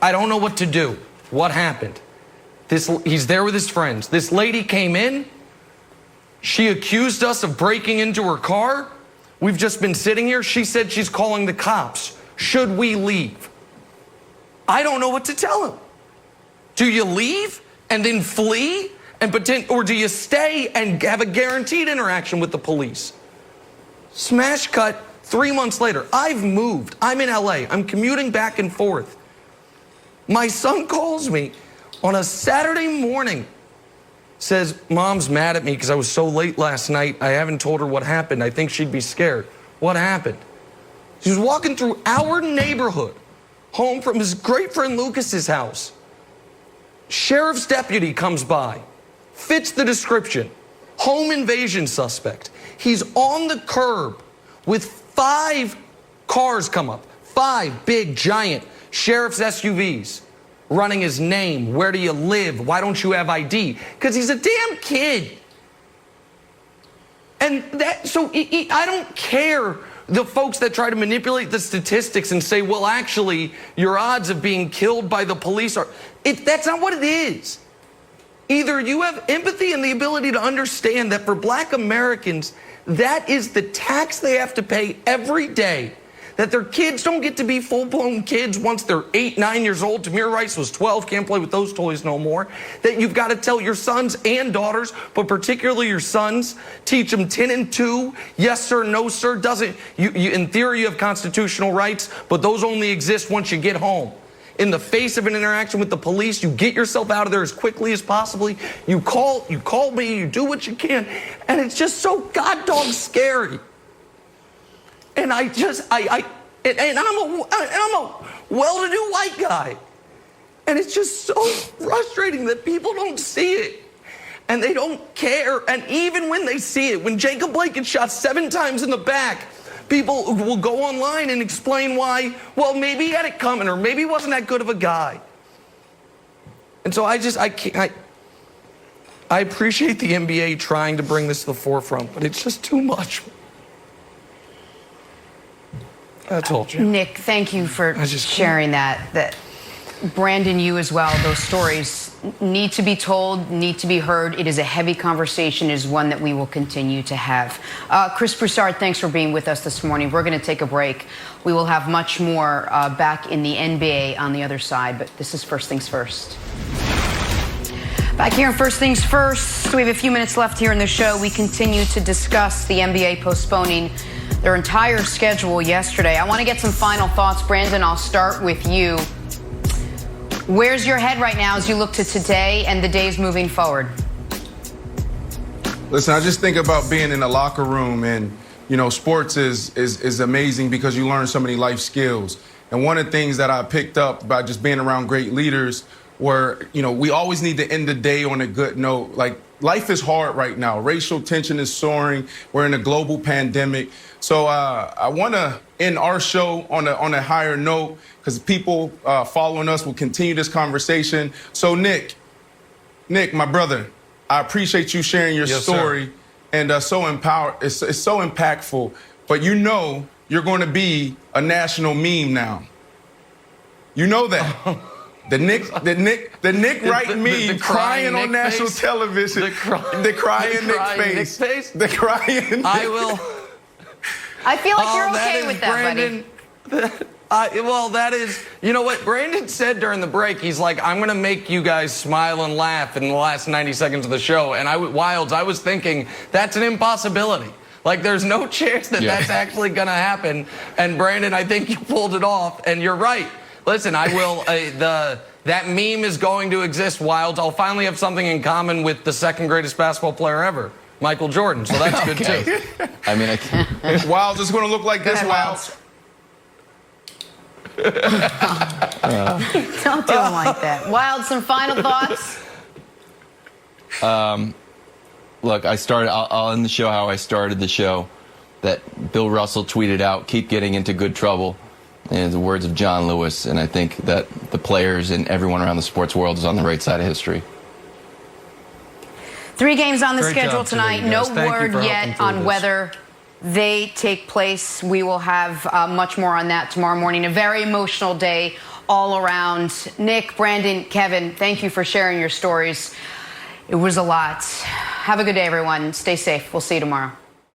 I don't know what to do. What happened? He's there with his friends. This lady came in. She accused us of breaking into her car. We've just been sitting here. She said she's calling the cops. Should we leave? I don't know what to tell him. Do you leave and then flee and pretend, or do you stay and have a guaranteed interaction with the police? Smash cut, 3 months later. I've moved. I'm in LA. I'm commuting back and forth. My son calls me on a Saturday morning, says, Mom's mad at me because I was so late last night. I haven't told her what happened. I think she'd be scared. What happened? She was walking through our neighborhood, home from his great friend Lucas's house. Sheriff's deputy comes by, fits the description, home invasion suspect. He's on the curb with 5 cars come up, 5 big, giant sheriff's SUVs. Running his name, where do you live, why don't you have ID? Because he's a damn kid. And I don't care the folks that try to manipulate the statistics and say, well, actually, your odds of being killed by the police that's not what it is. Either you have empathy and the ability to understand that for black Americans, that is the tax they have to pay every day. That their kids don't get to be full-blown kids once they're 8, 9 years old. Tamir Rice was 12, can't play with those toys no more. That you've got to tell your sons and daughters, but particularly your sons, teach them 10 and 2, yes sir, no sir. In theory you have constitutional rights, but those only exist once you get home. In the face of an interaction with the police, you get yourself out of there as quickly as possible. You call me, you do what you can, and it's just so goddamn scary. And I'm a well-to-do white guy. And it's just so frustrating that people don't see it. And they don't care. And even when they see it, when Jacob Blake gets shot 7 times in the back, people will go online and explain why, well, maybe he had it coming, or maybe he wasn't that good of a guy. And so I appreciate the NBA trying to bring this to the forefront, but it's just too much. That's all, Jim. Nick, thank you for sharing that. Brandon, you as well. Those stories need to be told, need to be heard. It is a heavy conversation. It is one that we will continue to have. Chris Broussard, thanks for being with us this morning. We're going to take a break. We will have much more back in the NBA on the other side, but this is First Things First. Back here in First Things First, we have a few minutes left here in the show. We continue to discuss the NBA postponing their entire schedule yesterday. I want to get some final thoughts. Brandon, I'll start with you. Where's your head right now as you look to today and the days moving forward? Listen, I just think about being in a locker room, and sports is amazing because you learn so many life skills. And one of the things that I picked up by just being around great leaders were, we always need to end the day on a good note. Like, life is hard right now. Racial tension is soaring. We're in a global pandemic. So I want to end our show on a higher note because people following us will continue this conversation. So Nick, my brother, I appreciate you sharing your story, and it's so impactful. But you're going to be a national meme now. You know that. The Nick Wright meme crying on national television. The crying Nick face. The crying. I will. I feel like you're okay with that, Brandon, buddy. Well, that is, you know what Brandon said during the break. He's like, I'm going to make you guys smile and laugh in the last 90 seconds of the show. And I was thinking, that's an impossibility. Like, there's no chance that that's actually going to happen. And Brandon, I think you pulled it off. And you're right. Listen, I will, that meme is going to exist, Wildes. I'll finally have something in common with the second greatest basketball player ever, Michael Jordan. So that's good, too. I mean, I can't. Wildes is going to look like this, Wildes. Don't do him like that. Wildes, some final thoughts? Look, I'll end the show how I started the show, that Bill Russell tweeted out, keep getting into good trouble. And the words of John Lewis, and I think that the players and everyone around the sports world is on the right side of history. 3 games on the Great schedule job today, tonight. you No guys. Thank you word for yet helping through on this. whether they take place. We will have much more on that tomorrow morning. A very emotional day all around. Nick, Brandon, Kevin, thank you for sharing your stories. It was a lot. Have a good day, everyone. Stay safe. We'll see you tomorrow.